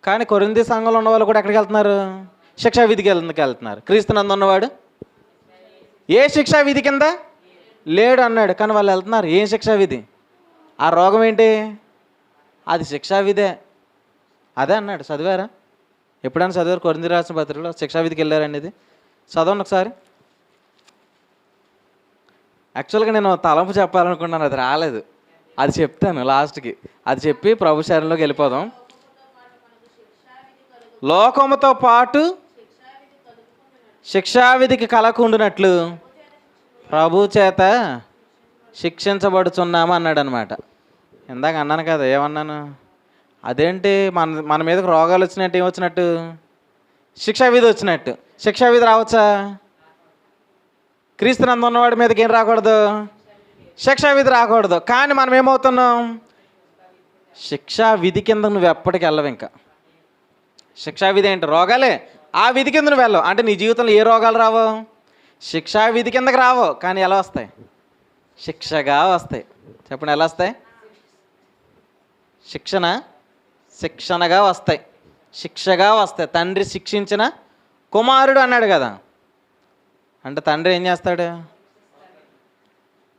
కానీ కొరింథీ సంఘంలో ఉన్న వాళ్ళు కూడా ఎక్కడికి వెళ్తున్నారు? శిక్షావిధికి వెళ్తున్నారు. క్రీస్తునందు ఉన్నవాడు ఏ శిక్షావిధి కింద లేడు అన్నాడు, కానీ వాళ్ళు వెళ్తున్నారు. ఏం శిక్షావిధి? ఆ రోగం ఏంటి? అది శిక్షావిధే. అదే అన్నాడు. చదివారా? ఎప్పుడైనా చదివారు? కొరింథీ రాసిన పత్రికలో శిక్షావిధికి వెళ్ళారండి. ఇది చదవండి ఒకసారి. యాక్చువల్గా నేను తలంపు చెప్పాలనుకున్నాను, అది రాలేదు. అది చెప్తాను లాస్ట్కి. అది చెప్పి ప్రభు శరణంలోకి వెళ్ళిపోదాం. లోకముతో పాటు శిక్షావిధికి కలకుండునట్లు ప్రభు చేత శిక్షించబడుచున్నాము అన్నాడు అనమాట. ఇందాక అన్నాను కదా, ఏమన్నాను? అదేంటి, మన మీదకి రోగాలు వచ్చినట్టు ఏమొచ్చినట్టు? శిక్షావిధి వచ్చినట్టు. శిక్షావిధి రావచ్చా? క్రీస్తునందు ఉన్నవాడి మీదకి ఏం రాకూడదు? శిక్షావిధి రాకూడదు. కానీ మనం ఏమవుతున్నాం? శిక్షావిధి కింద నువ్వు ఎప్పటికి వెళ్ళవు. ఇంకా శిక్షావిధి ఏంటి? రోగాలే. ఆ విధి కింద నువ్వు వెళ్ళవు. అంటే నీ జీవితంలో ఏ రోగాలు రావు? శిక్షావిధి కిందకి రావు. కానీ ఎలా వస్తాయి? శిక్షగా వస్తాయి. చెప్పండి, ఎలా వస్తాయి? శిక్షణగా వస్తాయి. శిక్షగా వస్తాయి. తండ్రి శిక్షించిన కుమారుడు అన్నాడు కదా. అంటే తండ్రి ఏం చేస్తాడు?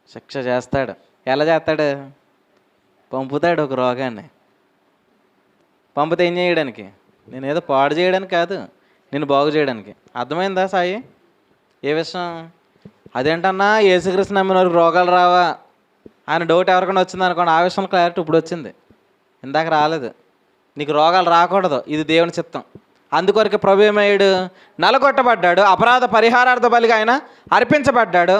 శిక్ష చేస్తాడు. ఎలా చేస్తాడు? పంపుతాడు ఒక రోగాన్ని. పంపితే ఏం చేయడానికి? నేను ఏదో పాడు చేయడానికి కాదు, నేను బాగు చేయడానికి. అర్థమైందా సాయి? ఏ విషయం? అదేంటన్నా యేసుక్రీస్తు నమ్మిన వారికి రోగాలు రావా అని డౌట్ ఎవరికైనా వచ్చింది అనుకోండి. ఆ విషయంలో క్లారిటీ ఇప్పుడు వచ్చింది, ఇందాక రాలేదు. నీకు రోగాలు రాకూడదు, ఇది దేవుని చిత్తం. అందుకొరకు ప్రభు ఏమయ్యాడు? నలగొట్టబడ్డాడు. అపరాధ పరిహారార్థ బలిగా ఆయన అర్పించబడ్డాడు.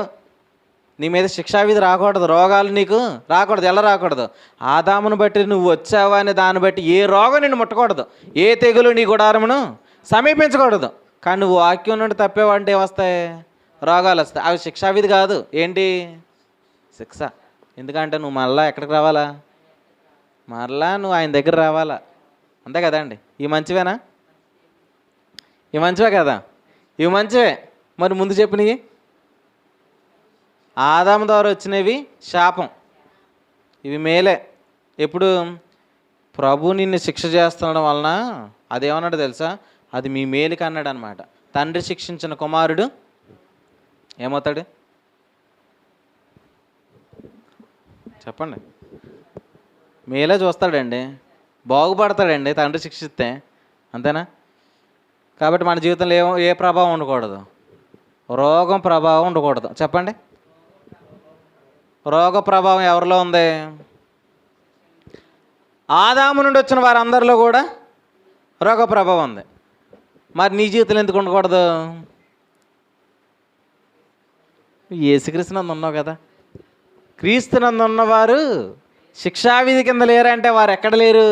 నీ మీద శిక్షావిధి రాకూడదు, రోగాలు నీకు రాకూడదు. ఎలా రాకూడదు? ఆదామును బట్టి నువ్వు వచ్చావా అని దాన్ని బట్టి ఏ రోగం నిన్ను ముట్టకూడదు, ఏ తెగులు నీ గుడారమును సమీపించకూడదు. కానీ నువ్వు వాక్యం నుండి తప్పేవంటే వస్తాయి, రోగాలు వస్తాయి. అవి శిక్షావిధి కాదు. ఏంటి? శిక్ష. ఎందుకంటే నువ్వు మళ్ళా ఎక్కడికి రావాలా? మరలా నువ్వు ఆయన దగ్గర రావాలా. అంతే కదండి. ఈ మంచివేనా? ఈ మంచివే కదా? ఇవి మంచివే. మరి ముందు చెప్పినవి ఆదాము ద్వారా వచ్చినవి శాపం, ఇవి మేలే. ఎప్పుడు? ప్రభు నిన్ను శిక్ష చేస్తుండడం వలన అదేమన్నాడు తెలుసా? అది మీ మేలుకి అన్నాడు అనమాట. తండ్రి శిక్షించిన కుమారుడు ఏమవుతాడు? చెప్పండి. మేలే చూస్తాడండి, బాగుపడతాడండి తండ్రి శిక్షిస్తే. అంతేనా? కాబట్టి మన జీవితంలో ఏ ప్రభావం ఉండకూడదు? రోగం ప్రభావం ఉండకూడదు. చెప్పండి. రోగ ప్రభావం ఎవరిలో ఉంది? ఆదాము నుండి వచ్చిన వారందరిలో కూడా రోగ ప్రభావం ఉంది. మరి నీ జీవితంలో ఎందుకు ఉండకూడదు? యేసుక్రీస్తునందు ఉన్నావు కదా. క్రీస్తునందు ఉన్నవారు శిక్షావిధి కింద లేరంటే వారు ఎక్కడ లేరు?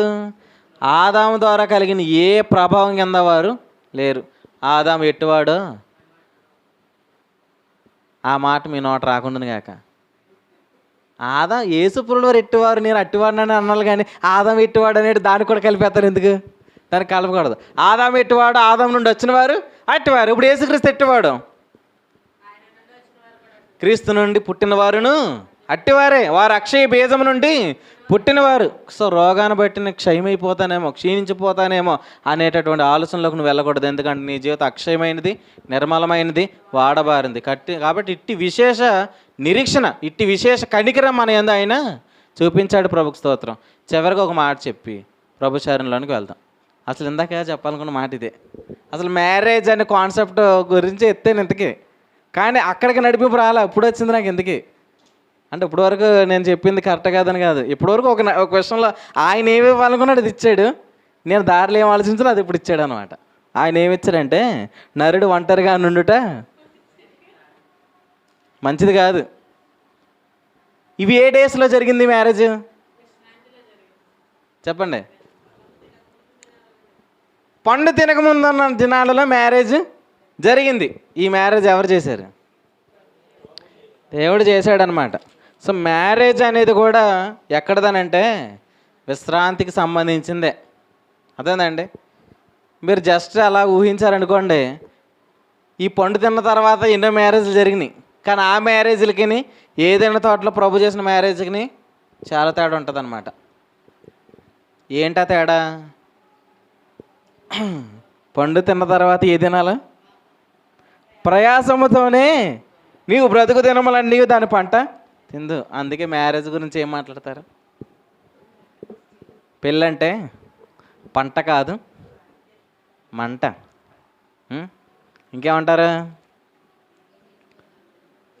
ఆదాము ద్వారా కలిగిన ఏ ప్రభావం కింద వారు లేరు. ఆదాము ఎట్టువాడు? ఆ మాట మీ నోట రాకుండా కాక. యేసుప్రభువు వారు ఎట్టువారు, నేను అట్టివాడిని అన్నాను. కానీ ఆదాము ఎట్టువాడు అనేది దాన్ని కూడా కలిపేస్తారు. ఎందుకు? దాన్ని కలపకూడదు. ఆదాము ఎట్టువాడు, ఆదాము నుండి వచ్చిన వారు అట్టివారు. ఇప్పుడు యేసుక్రీస్తు ఎట్టువాడు? క్రీస్తు నుండి పుట్టిన వారును అట్టివారే వారు అక్షయ బీజం నుండి పుట్టినవారు. సో రోగాన్ని బట్టి నేను క్షయమైపోతానేమో, క్షీణించిపోతానేమో అనేటటువంటి ఆలోచనలోకి నువ్వు వెళ్ళకూడదు. ఎందుకంటే నీ జీవితం అక్షయమైనది, నిర్మలమైనది, వాడబారింది. కాబట్టి ఇట్టి విశేష నిరీక్షణ, ఇట్టి విశేష కనికరం మన యందు ఆయన చూపించాడు. ప్రభుకు స్తోత్రం. చివరికి ఒక మాట చెప్పి ప్రభు శరణంలోనికి వెళ్దాం. అసలు ఇందాక చెప్పాలనుకున్న మాట ఇదే. అసలు మ్యారేజ్ అనే కాన్సెప్ట్ గురించి ఎత్తాను ఇంతకీ, కానీ అక్కడికి నడిపింపు రాలే. ఇప్పుడు వచ్చింది నాకు ఇంతకీ. అంటే ఇప్పటివరకు నేను చెప్పింది కరెక్ట్ కాదని కాదు, ఇప్పటివరకు ఒక విషయంలో ఆయన ఏమి ఇవ్వాలనుకున్నాడు అది ఇచ్చాడు. నేను దారిలో ఏం ఆలోచించాలో అది ఇప్పుడు ఇచ్చాడు అనమాట. ఆయన ఏమి ఇచ్చాడంటే, నరుడు ఒంటరిగా నుండుట మంచిది కాదు. ఇవి ఏ డేస్లో జరిగింది మ్యారేజ్ చెప్పండి? పండు తినకముందున్న దినాలలో మ్యారేజ్ జరిగింది. ఈ మ్యారేజ్ ఎవరు చేశారు? దేవుడు చేశాడనమాట. సో మ్యారేజ్ అనేది కూడా ఎక్కడదనంటే విశ్రాంతికి సంబంధించిందే. అదేనండి. మీరు జస్ట్ అలా ఊహించారనుకోండి, ఈ పండు తిన్న తర్వాత ఎన్నో మ్యారేజ్లు జరిగినాయి, కానీ ఆ మ్యారేజ్లకి ఏదైనా తోటలో ప్రభు చేసిన మ్యారేజ్కి చాలా తేడా ఉంటుంది అనమాట. ఏంటా తేడా? పండు తిన్న తర్వాత ఏ తినాలా? ప్రయాసముతోనే నీవు బ్రతుకు దినములన్నీ దాని పంట తిందు. అందుకే మ్యారేజ్ గురించి ఏం మాట్లాడతారు? పెళ్ళంటే పంట కాదు, మంట. ఇంకేమంటారు?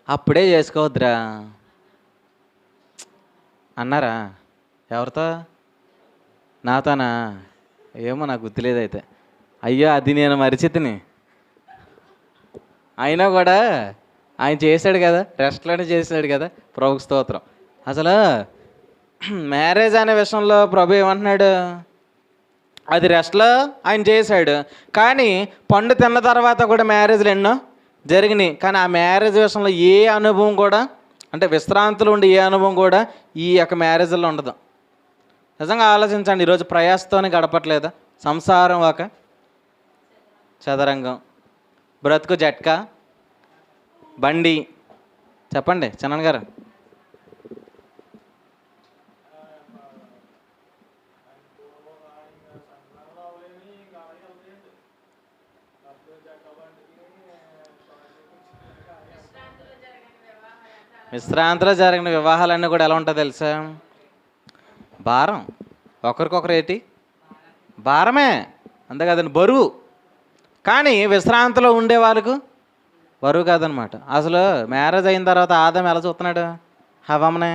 అప్పుడే చేసుకోవద్దురా అన్నారా? ఎవరితో? నాతోనా? ఏమో నాకు గుర్తులేదైతే. అయ్యో అది నేను మరిచితిని. అయినా కూడా ఆయన చేశాడు కదా, రెస్ట్లోనే చేశాడు కదా. ప్రభుకు స్తోత్రం. అసలు మ్యారేజ్ అనే విషయంలో ప్రభు ఏమంటున్నాడు? అది రెస్ట్లో ఆయన చేశాడు, కానీ పండు తిన్న తర్వాత కూడా మ్యారేజ్లు ఎన్నో జరిగినాయి. కానీ ఆ మ్యారేజ్ విషయంలో ఏ అనుభవం కూడా, అంటే విశ్రాంతులు ఉండి ఏ అనుభవం కూడా ఈ యొక్క మ్యారేజ్లో ఉండదు. నిజంగా ఆలోచించండి. ఈరోజు ప్రయాసతోనే గడపట్లేదా? సంసారం ఒక చదరంగం, బ్రతుకు జట్కా, బండి. చెప్పండి చరణ్ గారు. విశ్రాంతిలో జరిగిన వివాహాలన్నీ కూడా ఎలా ఉంటాయో తెలుసా? భారం. ఒకరికొకరు ఏంటి? భారమే, అంతే కదండి, బరువు. కానీ విశ్రాంతిలో ఉండే వాళ్ళకు బరువు కాదనమాట. అసలు మ్యారేజ్ అయిన తర్వాత ఆదాం ఎలా చూస్తున్నాడు? హవమ్మనే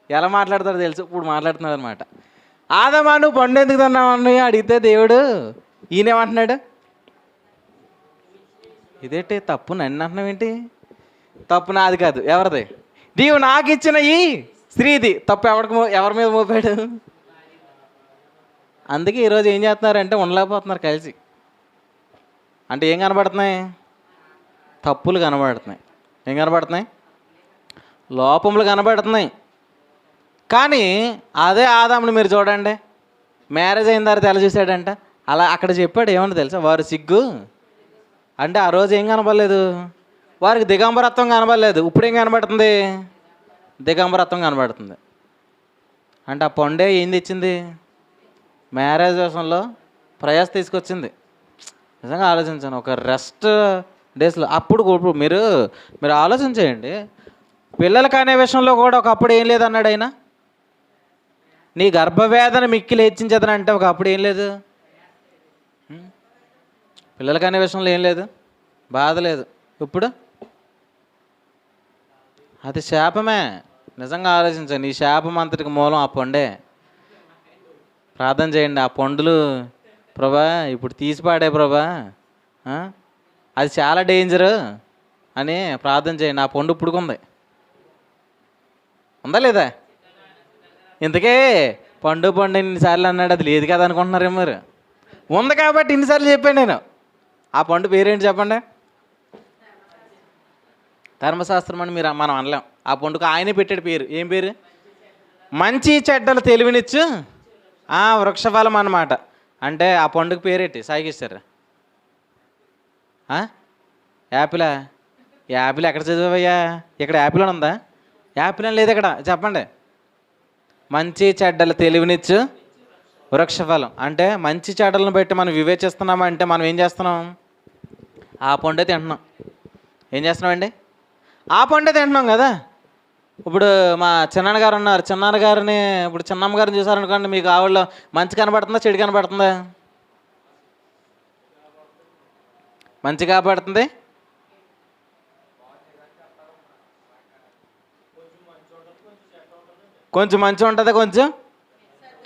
ఎలా మాట్లాడతాడు తెలుసు? ఇప్పుడు మాట్లాడుతున్నాడు అనమాట. ఆదామా నువ్వు పండు ఎందుకు తిన్నావని అడిగితే దేవుడు ఈయనేమంటున్నాడు? ఇదేంటి తప్పు? నన్ను అంటున్నావు ఏంటి? తప్పు నాది కాదు, ఎవరిది? నీవు నాకు ఇచ్చిన ఈ స్త్రీది. తప్పు ఎవరి మీద మోపాడు? అందుకే ఈరోజు ఏం చేస్తున్నారంటే ఉండలేకపోతున్నారు కలిసి. అంటే ఏం కనబడుతున్నాయి? తప్పులు కనబడుతున్నాయి. ఏం కనబడుతున్నాయి? లోపములు కనబడుతున్నాయి. కానీ అదే ఆదాముని మీరు చూడండి, మ్యారేజ్ అయిన తర్వాత ఎలా చూశాడంట? అలా అక్కడ చెప్పాడు. ఏమన్నా తెలుసా? వారు సిగ్గు అంటే ఆ రోజు ఏం కనబడలేదు వారికి? దిగంబరత్వం కనబడలేదు. ఇప్పుడు ఏం కనబడుతుంది? దిగంబరత్వం కనబడుతుంది. అంటే ఆ పండే ఏం తెచ్చింది? మ్యారేజ్ విషయంలో ప్రయాస తీసుకొచ్చింది. నిజంగా ఆలోచించాను. ఒక రెస్ట్ డేస్లో అప్పుడు మీరు ఆలోచించేయండి. పిల్లలకి అనే విషయంలో కూడా ఒకప్పుడు ఏం లేదన్నాడు ఆయన. నీ గర్భవేదన మిక్కిలి హెచ్చించదని అంటే ఒకప్పుడు ఏం లేదు. పిల్లలకి అనే విషయంలో ఏం లేదు, బాధ లేదు. ఇప్పుడు అది శాపమే. నిజంగా ఆలోచించండి. ఈ శాపం అంతటికి మూలం ఆ పండే. ప్రార్థన చేయండి. ఆ పండులు ప్రభా ఇప్పుడు తీసిపాడే ప్రభా, అది చాలా డేంజరు అని ప్రార్థన చేయండి. ఆ పండు ఇప్పుడుకుంది, ఉందా లేదా? ఇంతకే పండు ఇన్నిసార్లు అన్నాడు, అది లేదు కదా అనుకుంటున్నారేమో మీరు. ఉంది కాబట్టి ఇన్నిసార్లు చెప్పాను నేను. ఆ పండు పేరేంటి చెప్పండి? ధర్మశాస్త్రం అని మనం అనలేం. ఆ పండుగ ఆయనే పెట్టాడు పేరు. ఏం పేరు? మంచి చెడ్డలు తెలివినిచ్చు వృక్షఫలం అన్నమాట. అంటే ఆ పండుగ పేరేంటి? సాగిస్తారా? యాపిలా? యాపిల్ ఎక్కడ చదివావయ్యా? ఇక్కడ యాపిల్ అని ఉందా? యాపిల్ అని లేదు ఇక్కడ. చెప్పండి. మంచి చెడ్డలు తెలివినిచ్చు వృక్షఫలం. అంటే మంచి చెడ్డలను బట్టి మనం వివేచిస్తున్నామా అంటే మనం ఏం చేస్తున్నాం? ఆ పండే తింటున్నాం. ఏం చేస్తున్నామండి? ఆ పండే తింటున్నాం కదా. ఇప్పుడు మా చిన్నాన్న గారు ఉన్నారు. చిన్నాన్న గారిని ఇప్పుడు చిన్నమ్మ గారిని చూసారనుకోండి, మీకు ఆవిడలో మంచి కనబడుతుందా చెడు కనబడుతుందా? మంచి కనబడుతుంది. కొంచెం మంచి ఉంటుంది, కొంచెం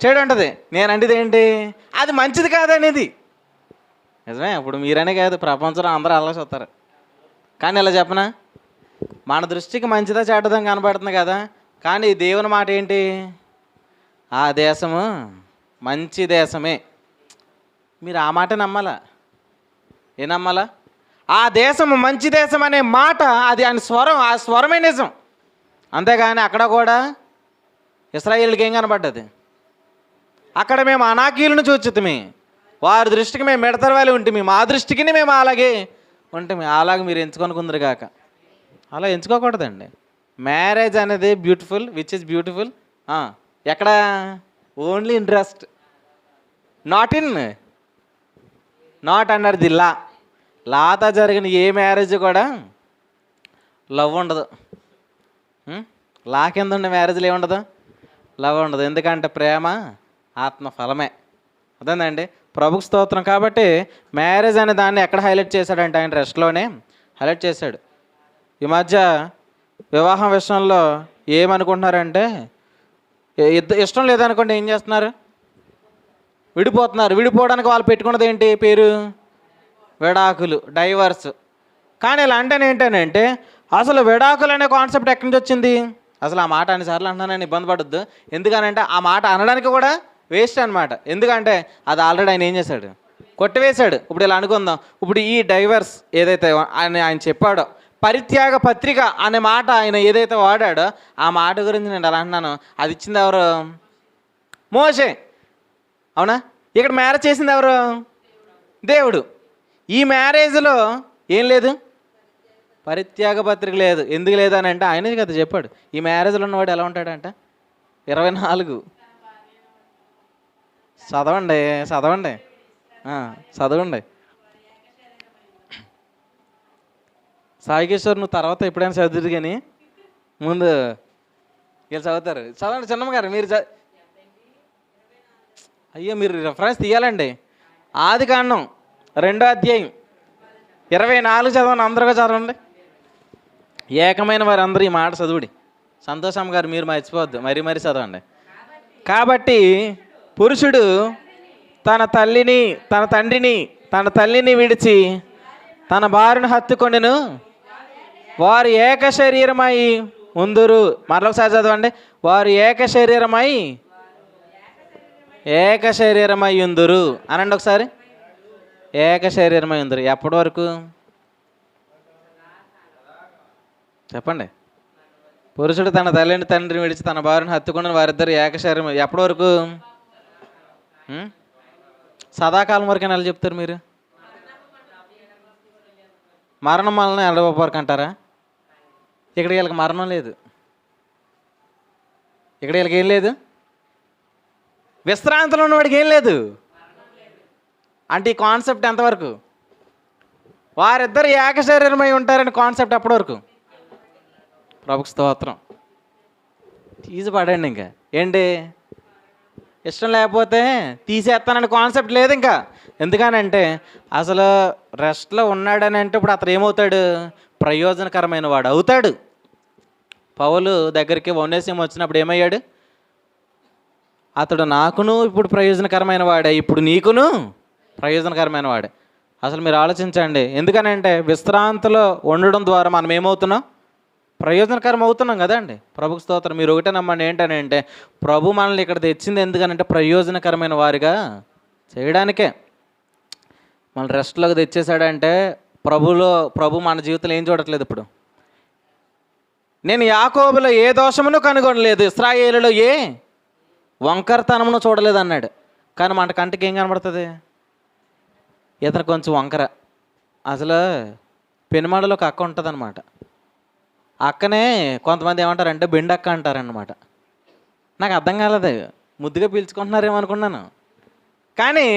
చెడు ఉంటుంది. నేను అంటే ఏంటి? అది మంచిది కాదనేది నిజమే. ఇప్పుడు మీరనే కాదు, ప్రపంచంలో అందరూ అలా చూస్తారు. కానీ ఇలా చెప్పనా, మన దృష్టికి మంచిదా చెడ్డదా కనబడుతుంది కదా. కానీ దేవుని మాట ఏంటి? ఆ దేశము మంచి దేశమే. మీరు ఆ మాట నమ్మాలా? ఏ నమ్మాలా? ఆ దేశము మంచి దేశం అనే మాట, అది ఆయన స్వరం, ఆ స్వరమే నిజం. అంతేగాని అక్కడ కూడా ఇశ్రాయేలుకి ఏం కనబడ్డది? అక్కడ మేము అనాకీయులను చూచితిమి, వారి దృష్టికి మేము మిడతరవాలి ఉంటుంది, మా దృష్టికి మేము అలాగే ఉంటుంది. అలాగే మీరు ఎంచుకొని కాక అలా ఎంచుకోకూడదండి. మ్యారేజ్ అనేది బ్యూటిఫుల్, విచ్ ఇస్ బ్యూటిఫుల్ ఎక్కడ? Only interest, not under the law. లాతో జరిగిన ఏ మ్యారేజ్ కూడా లవ్ ఉండదు. లా కింద ఉండే మ్యారేజ్లు ఏముండదు? లవ్ ఉండదు. ఎందుకంటే ప్రేమ ఆత్మఫలమే. అదేందండి, ప్రభుకు స్తోత్రం. కాబట్టి మ్యారేజ్ అనే దాన్ని ఎక్కడ హైలైట్ చేశాడంటే ఆయన రెస్ట్లోనే హైలైట్ చేశాడు. ఈ మధ్య వివాహం విషయంలో ఏమనుకుంటున్నారంటే, ఇష్టం లేదనుకోండి ఏం చేస్తున్నారు? విడిపోతున్నారు. విడిపోవడానికి వాళ్ళు పెట్టుకున్నది ఏంటి పేరు? విడాకులు, డైవర్స్. కానీ ఇలా ఏంటంటే అసలు విడాకులు అనే కాన్సెప్ట్ ఎక్కడి నుంచి వచ్చింది? అసలు ఆ మాట అన్నిసార్లు అంటున్నానని ఇబ్బంది పడద్దు. ఎందుకనంటే ఆ మాట అనడానికి కూడా వేస్ట్ అనమాట. ఎందుకంటే అది ఆల్రెడీ ఆయన ఏం చేశాడు? కొట్టివేశాడు. ఇప్పుడు ఇలా అనుకుందాం, ఇప్పుడు ఈ డైవర్స్ ఏదైతే ఆయన చెప్పాడో, పరిత్యాగ పత్రిక అనే మాట ఆయన ఏదైతే వాడాడో, ఆ మాట గురించి నేను అలా అంటున్నాను. అది ఇచ్చింది ఎవరు? మోషే. అవునా? ఇక్కడ మ్యారేజ్ చేసింది ఎవరు? దేవుడు. ఈ మ్యారేజ్లో ఏం లేదు? పరిత్యాగ పత్రిక లేదు. ఎందుకు లేదని అంటే ఆయనది కదా చెప్పాడు. ఈ మ్యారేజ్లో ఉన్నవాడు ఎలా ఉంటాడంట? 24 చదవండి సాయికిషోర్, నువ్వు తర్వాత ఎప్పుడైనా చదువుతుంది కానీ ముందు వీళ్ళు చదువుతారు. చదవండి చిన్నమ్మ గారు. అయ్యో మీరు రెఫరెన్స్ తీయాలండి. ఆదికాండం 2వ అధ్యాయం 24 చదవండి. అందరుగా చదవండి. ఏకమైన వారు అందరూ ఈ మాట చదువుడి. సంతోషమ్మ గారు మీరు మర్చిపోవద్దు, మరీ చదవండి. కాబట్టి పురుషుడు తన తల్లిని విడిచి తన భార్యను హత్తుకొండెను, వారు ఏక శరీరమై ఉందురు. మరొకసారి చదవండి. వారు ఏక శరీరమై ఉందురు అనండి ఒకసారి. ఏక శరీరమై ఉందురు. ఎప్పటి వరకు చెప్పండి? పురుషుడు తన తండ్రిని విడిచి తన భార్యను హత్తుకుని వారిద్దరు ఏక శరీరం. ఎప్పటి వరకు? సదాకాలం వరకు అని ఎలా చెప్తారు మీరు? మరణం వలన ఎడబాపు వరకు అంటారా? ఇక్కడ వీళ్ళకి మరణం లేదు. ఇక్కడ వీళ్ళకి ఏం లేదు? విశ్రాంతిలో ఉన్నవాడికి ఏం లేదు అంటే ఈ కాన్సెప్ట్ ఎంతవరకు? వారిద్దరు ఏక శరీరమై ఉంటారని కాన్సెప్ట్ ఎప్పటి వరకు? ప్రభుకు స్తోత్రం. తీసి పడండి. ఇంకా ఏంటి? ఇష్టం లేకపోతే తీసేస్తానని కాన్సెప్ట్ లేదు ఇంకా. ఎందుకనంటే అసలు రెస్ట్లో ఉన్నాడని అంటే ఇప్పుడు అతను ఏమవుతాడు? ప్రయోజనకరమైన వాడు అవుతాడు. పౌలు దగ్గరికి ఒనేసిము వచ్చినప్పుడు ఏమయ్యాడు? అతడు నాకును ఇప్పుడు ప్రయోజనకరమైన వాడే, ఇప్పుడు నీకును ప్రయోజనకరమైన వాడే. అసలు మీరు ఆలోచించండి. ఎందుకనంటే విశ్రాంతిలో ఉండడం ద్వారా మనం ఏమవుతున్నాం? ప్రయోజనకరం అవుతున్నాం కదండి. ప్రభుకు స్తోత్రం. మీరు ఒకటే నమ్మండి, ఏంటనంటే ప్రభు మనల్ని ఇక్కడ తెచ్చింది ఎందుకనంటే ప్రయోజనకరమైన వారిగా చేయడానికే. మన రెస్ట్లోకి తెచ్చేసాడంటే ప్రభు మన జీవితంలో ఏం చూడట్లేదు. ఇప్పుడు నేను యాకోబులో ఏ దోషమును కనుగొనలేదు, ఇశ్రాయేలులో ఏ వంకరతనమును చూడలేదు అన్నాడు. కానీ మన కంటికి ఏం కనబడుతుంది? ఇతను కొంచెం వంకర. అసలు పెనుమాడలో ఒక అక్క ఉంటుంది అనమాట. అక్కనే కొంతమంది ఏమంటారంటే బెండక్క అంటారనమాట. నాకు అర్థం కాలేదు, ముద్దుగా పీల్చుకుంటున్నారేమో అనుకున్నాను. కానీ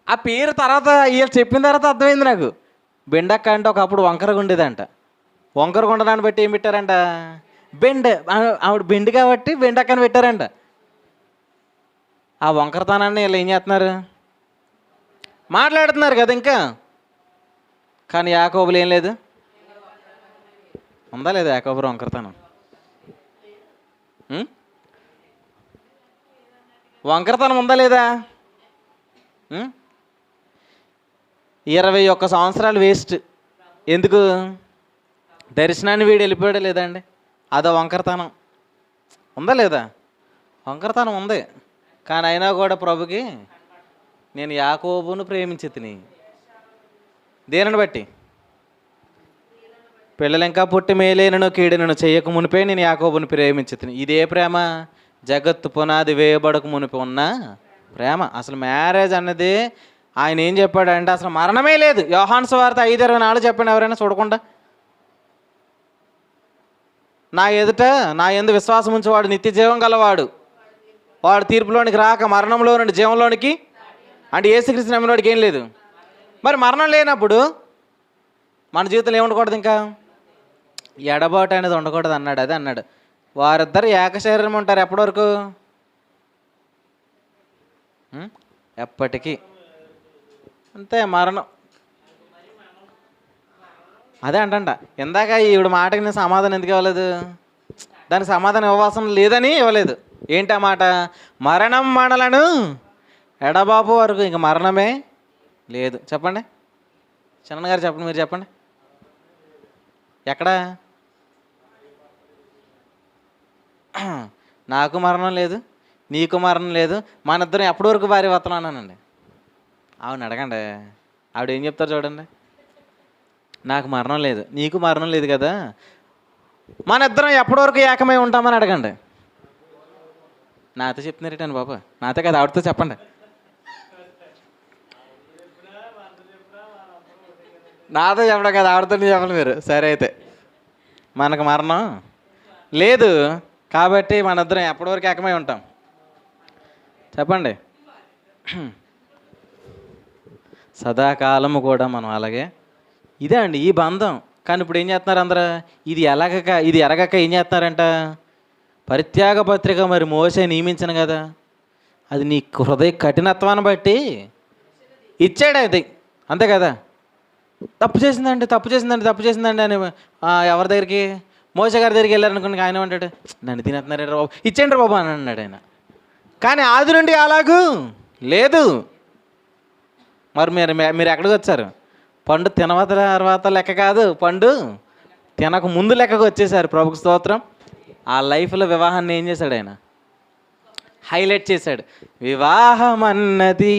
ఆ పేరు తర్వాత వీళ్ళు చెప్పిన తర్వాత అర్థమైంది నాకు. బెండక్క అంటే ఒకప్పుడు వంకరగా ఉండేదంట. వంకరగా ఉండడాన్ని బట్టి ఏం పెట్టారంట, ఆవిడ బెండు కాబట్టి బెండక్కని పెట్టారంట. ఆ వంకరతనాన్ని వీళ్ళు ఏం చేస్తున్నారు, మాట్లాడుతున్నారు కదా ఇంకా. కానీ యాకోబులు ఏం లేదు, ఉందా లేదా యాకోబు వంకరతనం? వంకరతనం ఉందా లేదా? 21 సంవత్సరాలు వేస్ట్. ఎందుకు? దర్శనాన్ని వీడు వెళ్ళిపోయాడు లేదా అండి? అదో వంకరతనం ఉందా లేదా? వంకరతనం ఉంది. కానీ అయినా కూడా ప్రభుకి నేను యాకోబును ప్రేమించి తిని. దేనిని బట్టి? పిల్లలు ఇంకా పుట్టి మేలేనను కీడెనను చేయక మునిపే నేను యాకోబుని ప్రేమించి తిని. ఇదే ప్రేమ జగత్తు పునాది వేయబడక మునిపి ఉన్న ప్రేమ. అసలు మ్యారేజ్ అన్నది ఆయన ఏం చెప్పాడంటే అసలు మరణమే లేదు. యోహాను సువార్త 5:24 చెప్పండి ఎవరైనా చూడకుండా. నా ఎందు విశ్వాసం ఉంచేవాడు నిత్య జీవం గలవాడు, వాడు తీర్పులోనికి రాక మరణంలో నుండి జీవంలోనికి. అంటే యేసుక్రీస్తు నమ్మినవాడికి ఏం లేదు. మరి మరణం లేనప్పుడు మన జీవితంలో ఏముండకూడదు, ఇంకా ఎడబాటు అనేది ఉండకూడదు అన్నాడు. అదే అన్నాడు, వారిద్దరు ఏక శరీరం ఉంటారు. ఎప్పటి వరకు? ఎప్పటికీ. అంతే మరణం. అదే అంటంట ఇందాక ఈవిడ మాటకి నేను సమాధానం ఎందుకు ఇవ్వలేదు, దానికి సమాధానం ఇవ్వాల్సిన లేదని ఇవ్వలేదు. ఏంటి ఆ మాట? మరణం మనలను ఎడబాపు వరకు ఇంక మరణమే లేదు. చెప్పండి చిన్న గారు, చెప్పండి, మీరు చెప్పండి. ఎక్కడ? నాకు మరణం లేదు, నీకు మరణం లేదు, మన ఇద్దరం ఎప్పటి వరకు భార్య భర్తలు అన్నానండి. ఆవిడని అడగండి, ఆవిడ ఏం చెప్తారు చూడండి. నాకు మరణం లేదు, నీకు మరణం లేదు కదా, మన ఇద్దరం ఎప్పటి వరకు ఏకమై ఉంటామని అడగండి. నాతో చెప్తున్నారేటండి బాబా? నాతో కదా, ఆవిడతో చెప్పండి. నాతో చెప్పడం కదా, ఆవిడతో చెప్పండి మీరు. సరే అయితే మనకు మరణం లేదు కాబట్టి మన ఇద్దరం ఎప్పటి వరకు ఏకమై ఉంటాం చెప్పండి. సదాకాలము కూడా మనం అలాగే. ఇదే అండి ఈ బంధం. కానీ ఇప్పుడు ఏం చేస్తున్నారు అందరూ? ఇది ఎరగక ఏం చేస్తున్నారంట? పరిత్యాగ పత్రిక మరి మోసే నియమించను కదా, అది నీ హృదయ కఠినత్వాన్ని బట్టి ఇచ్చాడు అది, అంతే కదా. తప్పు చేసిందండి అని ఎవరి దగ్గరికి? మోసే గారి దగ్గరికి వెళ్ళారనుకోండి, ఆయన అంటాడు నన్ను తినేస్తున్నారే బాబు, ఇచ్చేయండి బాబు అని అన్నాడు ఆయన. కానీ ఆది నుండి అలాగూ లేదు. మరి మీరు ఎక్కడికి వచ్చారు? పండు తర్వాత లెక్క కాదు, పండు తినక ముందు లెక్కకు వచ్చేసారు. ప్రభుకు స్తోత్రం. ఆ లైఫ్లో వివాహాన్ని ఏం చేశాడు ఆయన? హైలైట్ చేశాడు. వివాహం అన్నది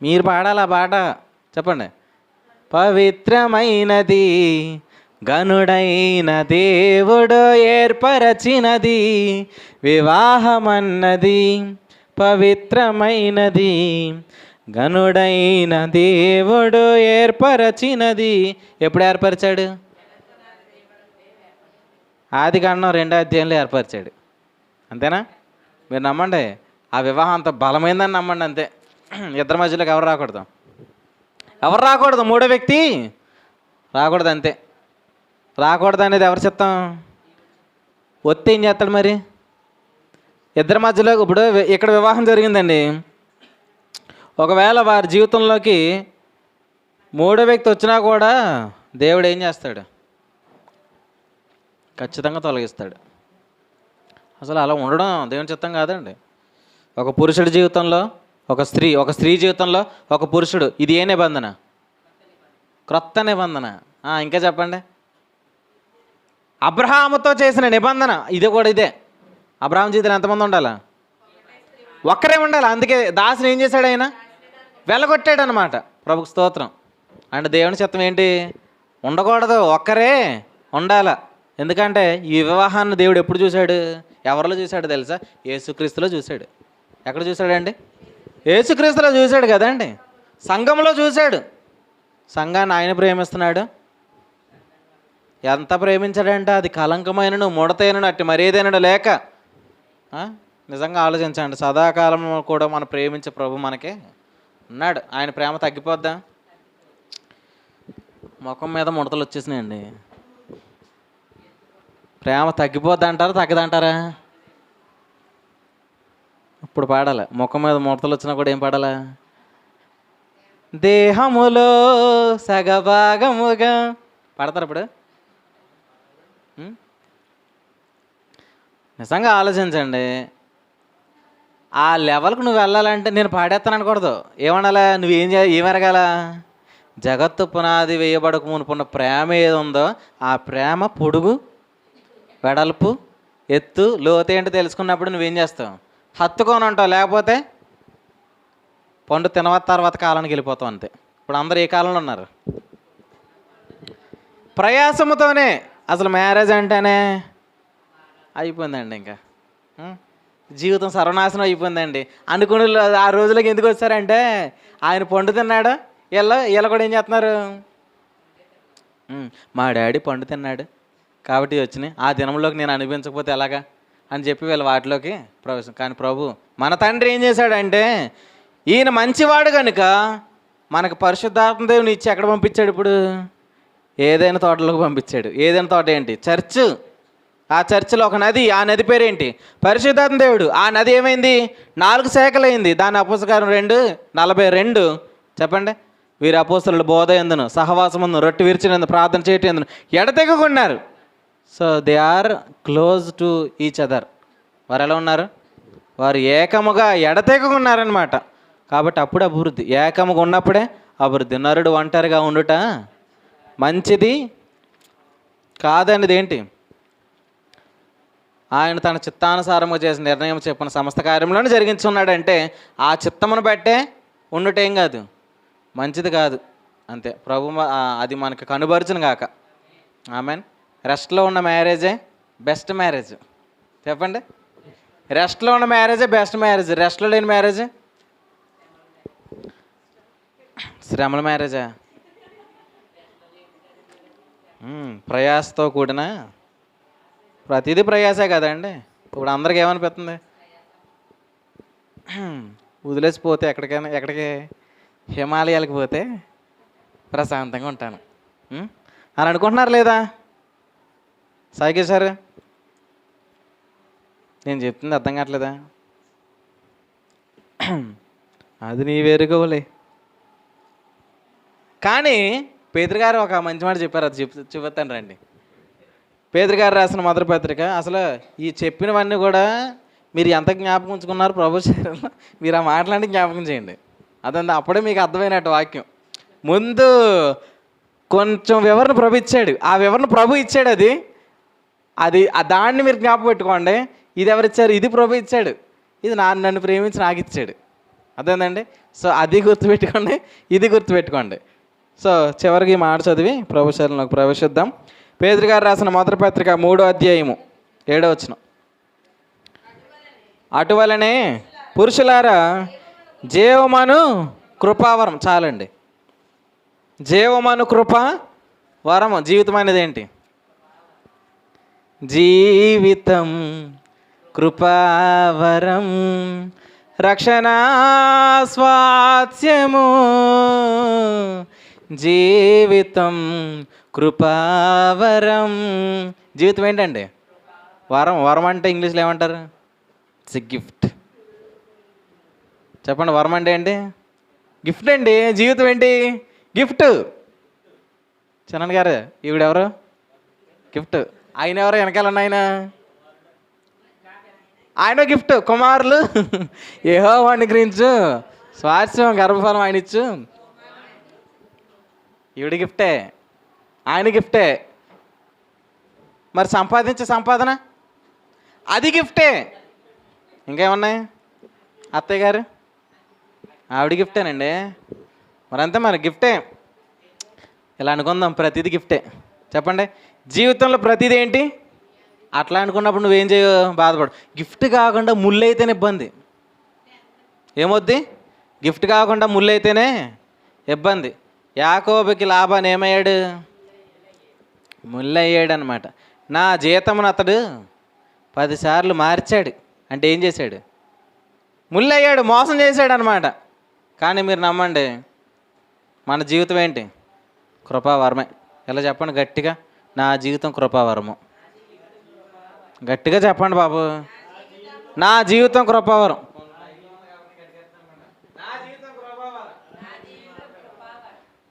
మీరు పాడాలి ఆ పాట, చెప్పండి. పవిత్రమైనది, గనుడైన దేవుడు ఏర్పరచినది. వివాహం అన్నది పవిత్రమైనది, గనుడైన దేవుడు ఏర్పరచినది. ఎప్పుడు ఏర్పరిచాడు? ఆదికాండం 2వ అధ్యాయంలో ఏర్పరిచాడు. అంతేనా? మీరు నమ్మండి, ఆ వివాహం అంత బలమైందని నమ్మండి. అంతే. ఇద్దరి మధ్యలోకి ఎవరు రాకూడదు, మూడో వ్యక్తి రాకూడదు. అంతే. రాకూడదు అనేది ఎవరి చిత్తం? ఒత్తి ఏం చేస్తాడు మరి? ఇద్దరి మధ్యలో ఇప్పుడు ఇక్కడ వివాహం జరిగిందండి, ఒకవేళ వారి జీవితంలోకి మూడో వ్యక్తి వచ్చినా కూడా దేవుడు ఏం చేస్తాడు? ఖచ్చితంగా తొలగిస్తాడు. అసలు అలా ఉండడం దేవుని చిత్తం కాదండి. ఒక పురుషుడి జీవితంలో ఒక స్త్రీ జీవితంలో ఒక పురుషుడు, ఇది ఏ నిబంధన? క్రొత్త నిబంధన. ఇంకా చెప్పండి. అబ్రహాముతో చేసిన నిబంధన ఇది కూడా ఇదే. అబ్రహాం జీవితంలో ఎంతమంది ఉండాలా? ఒక్కరే ఉండాలి. అందుకే దాసుని ఏం చేశాడు? ఆయన వెళ్ళగొట్టాడు అనమాట. ప్రభుకు స్తోత్రం. అంటే దేవుని చిత్తం ఏంటి? ఉండకూడదు, ఒక్కరే ఉండాల. ఎందుకంటే ఈ వివాహాన్ని దేవుడు ఎప్పుడు చూశాడు? ఎవరిలో చూశాడు తెలుసా? యేసుక్రీస్తులో చూశాడు. ఎక్కడ చూశాడండి? యేసుక్రీస్తులో చూశాడు కదండి. సంఘంలో చూశాడు. సంఘాన్ని ఆయన ప్రేమిస్తున్నాడు, ఎంత ప్రేమించాడంటే అది కలంకమైనను ముడతైనను అట్టి మరేదైనా లేక. నిజంగా ఆలోచించండి, సదాకాలం కూడా మనం ప్రేమించే ప్రభు మనకే ఉన్నాడు. ఆయన ప్రేమ తగ్గిపోద్దా? ముఖం మీద ముడతలు వచ్చేసినాయండి. ప్రేమ తగ్గిపోద్ది అంటారా తగ్గదంటారా? ఇప్పుడు పాడాలి. ముఖం మీద ముడతలు వచ్చినా కూడా ఏం పాడాలా? దేహములో సగభాగముగా పాడతారు ఇప్పుడు. నిజంగా ఆలోచించండి, ఆ లెవెల్కి నువ్వు వెళ్ళాలంటే నేను పాడేస్తాను అనకూడదు. ఏమనాలా? ఏం ఎరగాల? జగత్తు పునాది వేయబడక మునుపున్న ప్రేమ ఏది ఉందో ఆ ప్రేమ పొడుగు వెడల్పు ఎత్తు లోతు ఏంటో తెలుసుకున్నప్పుడు నువ్వేం చేస్తావు? హత్తుకొని ఉంటావు. లేకపోతే పండు తర్వాత కాలానికి వెళ్ళిపోతావు అంతే. ఇప్పుడు అందరూ ఏ కాలంలో ఉన్నారు? ప్రయాసముతోనే. అసలు మ్యారేజ్ అంటేనే అయిపోయిందండి, ఇంకా జీవితం సర్వనాశనం అయిపోయిందండి. అనుకుని ఆ రోజులకి ఎందుకు వచ్చారంటే ఆయన పండు తిన్నాడు, వీళ్ళ కూడా ఏం చేస్తున్నారు? మా డాడీ పండు తిన్నాడు కాబట్టి వచ్చినాయి, ఆ దినంలోకి నేను అనిపించకపోతే ఎలాగా అని చెప్పి వీళ్ళ వాటిలోకి ప్రవేశం. కానీ ప్రభు మన తండ్రి ఏం చేశాడంటే, ఈయన మంచివాడు కనుక మనకు పరిశుద్ధాత్మ దేవుని ఇచ్చి ఎక్కడ పంపించాడు? ఇప్పుడు ఏదైనా తోటలోకి పంపించాడు. ఏదైనా తోట ఏంటి? చర్చ్. ఆ చర్చిలో ఒక నది, ఆ నది పేరేంటి? పరిశుద్ధాత్మ దేవుడు. ఆ నది ఏమైంది? 4 శాఖలైంది. దాని అపోస్తలకార్యం 2:42 చెప్పండి. వీరి అపోస్తలుల బోధ ఎందును సహవాసముందు రొట్టె విరిచినందు ప్రార్థన చేయటం ఎందును ఎడతెగకున్నారు. So they are close to each other. వారు ఎలా ఉన్నారు? వారు ఏకముగా ఎడతెగకున్నారనమాట. కాబట్టి అప్పుడు అభివృద్ధి. ఏకముగా ఉన్నప్పుడే అభివృద్ధి. నరుడు ఒంటరిగా ఉండుట మంచిది కాదనేది ఏంటి? ఆయన తన చిత్తానుసారముగా చేసిన నిర్ణయం చెప్పిన సమస్త కార్యంలోనే జరిగించున్నాడంటే ఆ చిత్తమును బట్టే ఉండుటేం కాదు, మంచిది కాదు అంతే. ప్రభు అది మనకి కనుబరుచును గాక. ఆమెన్. రెస్ట్లో ఉన్న మ్యారేజే బెస్ట్ మ్యారేజ్. చెప్పండి. రెస్ట్లో ఉన్న మ్యారేజే బెస్ట్ మ్యారేజ్. రెస్ట్లో లేని మ్యారేజ్ శ్రమల మ్యారేజా? ప్రయాసతో కూడిన ప్రతిదీ ప్రయాసే కదండి. ఇప్పుడు అందరికి ఏమనిపిస్తుంది? వదిలేసిపోతే ఎక్కడికి హిమాలయాలకు పోతే ప్రశాంతంగా ఉంటాను అని అనుకుంటున్నారు లేదా? సాయికి సార్ నేను చెప్తుంది అర్థం కావట్లేదా? అది నీ వేరుకోలే. కానీ పేతురు గారు ఒక మంచి మాట చెప్పారు, అది చెప్తాను రండి. పేతురు గారు రాసిన మొదటి పత్రిక. అసలు ఈ చెప్పినవన్నీ కూడా మీరు ఎంత జ్ఞాపకం ఉంచుకున్నారు ప్రభు శరీరంలో, మీరు ఆ మాటలన్నీ జ్ఞాపకం చేయండి. అదంతా అప్పుడే మీకు అర్థమైనట్టు వాక్యం. ముందు కొంచెం వివరణ ప్రభు ఇచ్చాడు, ఆ వివరణ ప్రభు ఇచ్చాడు. అది దాన్ని మీరు జ్ఞాపకం పెట్టుకోండి. ఇది ఎవరిచ్చారు? ఇది ప్రభు ఇచ్చాడు. ఇది నన్ను ప్రేమించి నాకు ఇచ్చాడు. అదేందండి. సో అది గుర్తుపెట్టుకోండి, ఇది గుర్తుపెట్టుకోండి. సో చివరికి ఈ మాట చదివి ప్రభు శరీరంలోకి ప్రవేశిద్దాం. పేతురు గారు రాసిన మొదటి పత్రిక 3వ అధ్యాయము 7వ వచనం. అటువలనే పురుషులారా జీవమను కృపావరం. చాలండి. జీవమను కృప వరం. జీవితం అనేది ఏంటి? జీవితం కృపావరం రక్షణ స్వాస్యము. జీవితం కృపావరం. జీవితం ఏంటండి? వరం. వరం అంటే ఇంగ్లీష్లో ఏమంటారు? It's a gift. చెప్పండి. వరం అంటే ఏంటి? గిఫ్ట్ అండి. జీవితం ఏంటి? గిఫ్ట్. చరణ్ గారు ఈవిడెవరు? గిఫ్ట్. ఆయన ఎవరు? వెనకాలన్న ఆయన గిఫ్ట్. కుమారులు యెహోవా అనుగ్రహించు స్వాస్థ్యం గర్భఫలం ఆయన ఇచ్చు. ఈవిడ గిఫ్టే, ఆయన గిఫ్టే. మరి సంపాదించే సంపాదన అది గిఫ్టే. ఇంకేమున్నాయి? అత్తయ్య గారు ఆవిడ గిఫ్టేనండి. మరంతే, మరి గిఫ్టే. ఇలా అనుకుందాం, ప్రతిదీ గిఫ్టే. చెప్పండి. జీవితంలో ప్రతిదీ ఏంటి? అట్లా అనుకున్నప్పుడు నువ్వేం చేయవు? బాధపడు. గిఫ్ట్ కాకుండా ముళ్ళు అయితేనే ఇబ్బంది. ఏమొద్ది? గిఫ్ట్ కాకుండా ముళ్ళు అయితేనే ఇబ్బంది. యాకోబుకి లాభాన్ని ఏమయ్యాడు? ముళ్ళయ్యాడు అనమాట. నా జీతమును అతడు 10 సార్లు మార్చాడు. అంటే ఏం చేశాడు? ముళ్ళయ్యాడు, మోసం చేశాడు అనమాట. కానీ మీరు నమ్మండి, మన జీవితం ఏంటి? కృపావరమే. ఎలా చెప్పండి గట్టిగా? నా జీవితం కృపావరము. గట్టిగా చెప్పండి బాబు. నా జీవితం కృపావరం.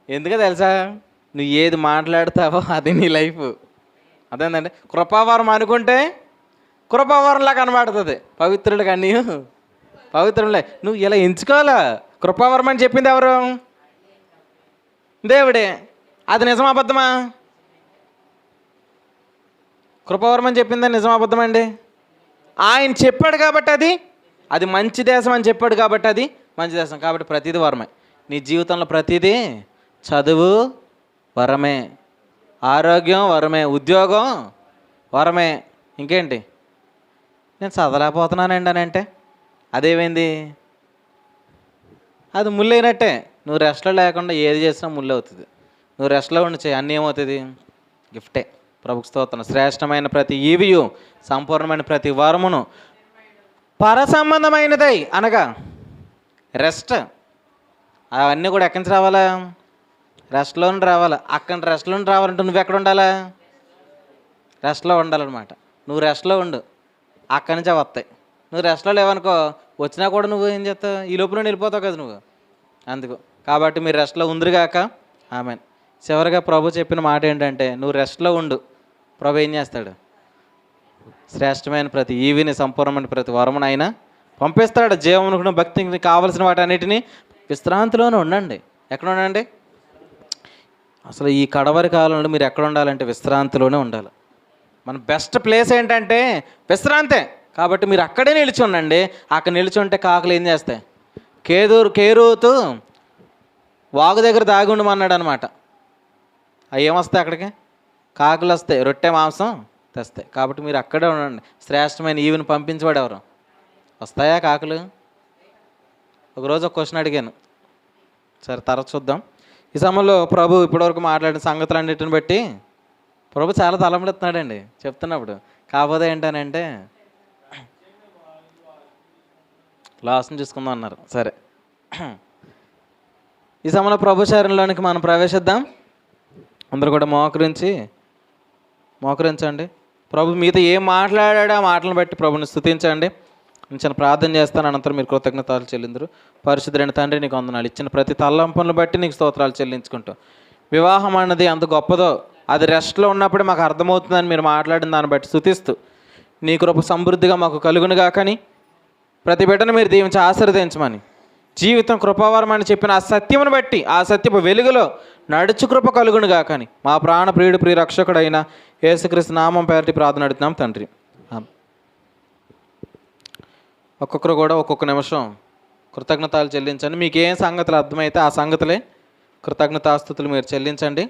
ఎందుకో తెలుసా? నువ్వు ఏది మాట్లాడతావో అది నీ లైఫ్. అదేంటంటే కృపావరం అనుకుంటే కృపావరంలా కనబడుతుంది. పవిత్రుడు కానీ పవిత్రులే. నువ్వు ఇలా ఎంచుకోవాలా? కృపావరం అని చెప్పింది ఎవరు? దేవుడే. అది నిజమా అబద్ధమా? కృపావరం అని చెప్పిందా నిజమా అబద్ధమా అండి? ఆయన చెప్పాడు కాబట్టి అది మంచి దేశం అని చెప్పాడు కాబట్టి అది మంచి దేశం. కాబట్టి ప్రతిదీ వరమే. నీ జీవితంలో ప్రతిదీ, చదువు వరమే, ఆరోగ్యం వరమే, ఉద్యోగం వరమే. ఇంకేంటి? నేను చదవలేకపోతున్నానండి అని అంటే అదేమైంది? అది ముళ్ళైనట్టే. నువ్వు రెస్ట్లో లేకుండా ఏది చేసినా ముళ్ళు అవుతుంది. నువ్వు రెస్ట్లో ఉండి చేయి, అన్నీ ఏమవుతుంది? గిఫ్టే. ప్రభుకు స్తోత్రం. శ్రేష్టమైన ప్రతి ఈవియు, సంపూర్ణమైన ప్రతి వరమును పరసంబంధమైనదై అనగా రెస్ట్. అవన్నీ కూడా ఎక్కడి నుంచి రావాలా? రెస్ట్లో నుండి రావాలా. అక్కడ రెస్ట్లో నుండి రావాలంటే నువ్వు ఎక్కడ ఉండాలా? రెస్ట్లో ఉండాలన్నమాట. నువ్వు రెస్ట్లో ఉండు, అక్కడి నుంచే వస్తాయి. నువ్వు రెస్ట్లో లేవనుకో, వచ్చినా కూడా నువ్వు ఏం చేస్తావు? ఈ లోపు నుండి వెళ్ళిపోతావు కదా నువ్వు. అందుకు కాబట్టి మీరు రెస్ట్లో ఉందిరుగాక. ఆమెన్. చివరిగా ప్రభు చెప్పిన మాట ఏంటంటే, నువ్వు రెస్ట్లో ఉండు, ప్రభు ఏం చేస్తాడు? శ్రేష్టమైన ప్రతి ఈవిని, సంపూర్ణమైన ప్రతి వరమును ఆయన పంపిస్తాడు. జీవమును, భక్తికి కావలసిన వాటి అన్నిటినీ విశ్రాంతిలోనే ఉండండి. ఎక్కడ ఉండండి? అసలు ఈ కడవరి కాలంలో మీరు ఎక్కడ ఉండాలంటే విశ్రాంతిలోనే ఉండాలి. మన బెస్ట్ ప్లేస్ ఏంటంటే విశ్రాంతే. కాబట్టి మీరు అక్కడే నిలిచి ఉండండి. అక్కడ నిలిచి ఉంటే కాకులు ఏం చేస్తాయి? కేరూతు వాగు దగ్గర దాగి ఉండమన్నాడు అనమాట. అవి ఏమొస్తాయి అక్కడికి? కాకులు వస్తాయి, రొట్టె మాంసం తెస్తాయి. కాబట్టి మీరు అక్కడే ఉండండి. శ్రేష్టమైన ఈవిని పంపించేవాడు ఎవరు? వస్తాయా కాకులు? ఒకరోజు ఒక క్వశ్చన్ అడిగాను, సరే తర్వాత చూద్దాం. ఈ సమయంలో ప్రభు ఇప్పటివరకు మాట్లాడిన సంగతులన్నిటిని బట్టి ప్రభు చాలా తలంపెడుతున్నాడండి చెప్తున్నప్పుడు. కాకపోతే ఏంటనంటే లాస్ట్ని చూసుకుందాం అన్నారు. సరే, ఈ సమయంలో ప్రభు శరణంలోనికి మనం ప్రవేశిద్దాం. అందరూ కూడా మోకరించండి. ప్రభు మీతో ఏం మాట్లాడాడో ఆ మాటలను బట్టి ప్రభుని స్తుతించండి. నేను చిన్న ప్రార్థన చేస్తాను, అనంతరం మీరు కృతజ్ఞతలు చెల్లిందరు. పరిశుద్ధుడైన తండ్రి, నీకు వందనాలు. ఇచ్చిన ప్రతి తలంపులను బట్టి నీకు స్తోత్రాలు చెల్లించుకుంటూ, వివాహం అన్నది ఎంత గొప్పదో అది రెస్ట్లో ఉన్నప్పుడే మాకు అర్థమవుతుందని మీరు మాట్లాడిన దాన్ని బట్టి స్తుతిస్తూ, నీ కృప సమృద్ధిగా మాకు కలుగునుగా. కానీ ప్రతి బిడ్డను మీరు దీవించి ఆశీర్వదించమని, జీవితం కృపావరం అని చెప్పిన ఆ సత్యమును బట్టి ఆ సత్యపు వెలుగులో నడుచు కృప కలుగునుగా. కానీ మా ప్రాణ ప్రియుడు, ప్రియ రక్షకుడైన యేసుక్రీస్తు నామం పేరటి ప్రార్థన అడుగుతున్నాం తండ్రి. ఒక్కొక్కరు కూడా ఒక్కొక్క నిమిషం కృతజ్ఞతలు చెల్లించండి. మీకు ఏం సంగతులు అర్థమైతే ఆ సంగతులే కృతజ్ఞతాస్తుతులు మీరు చెల్లించండి.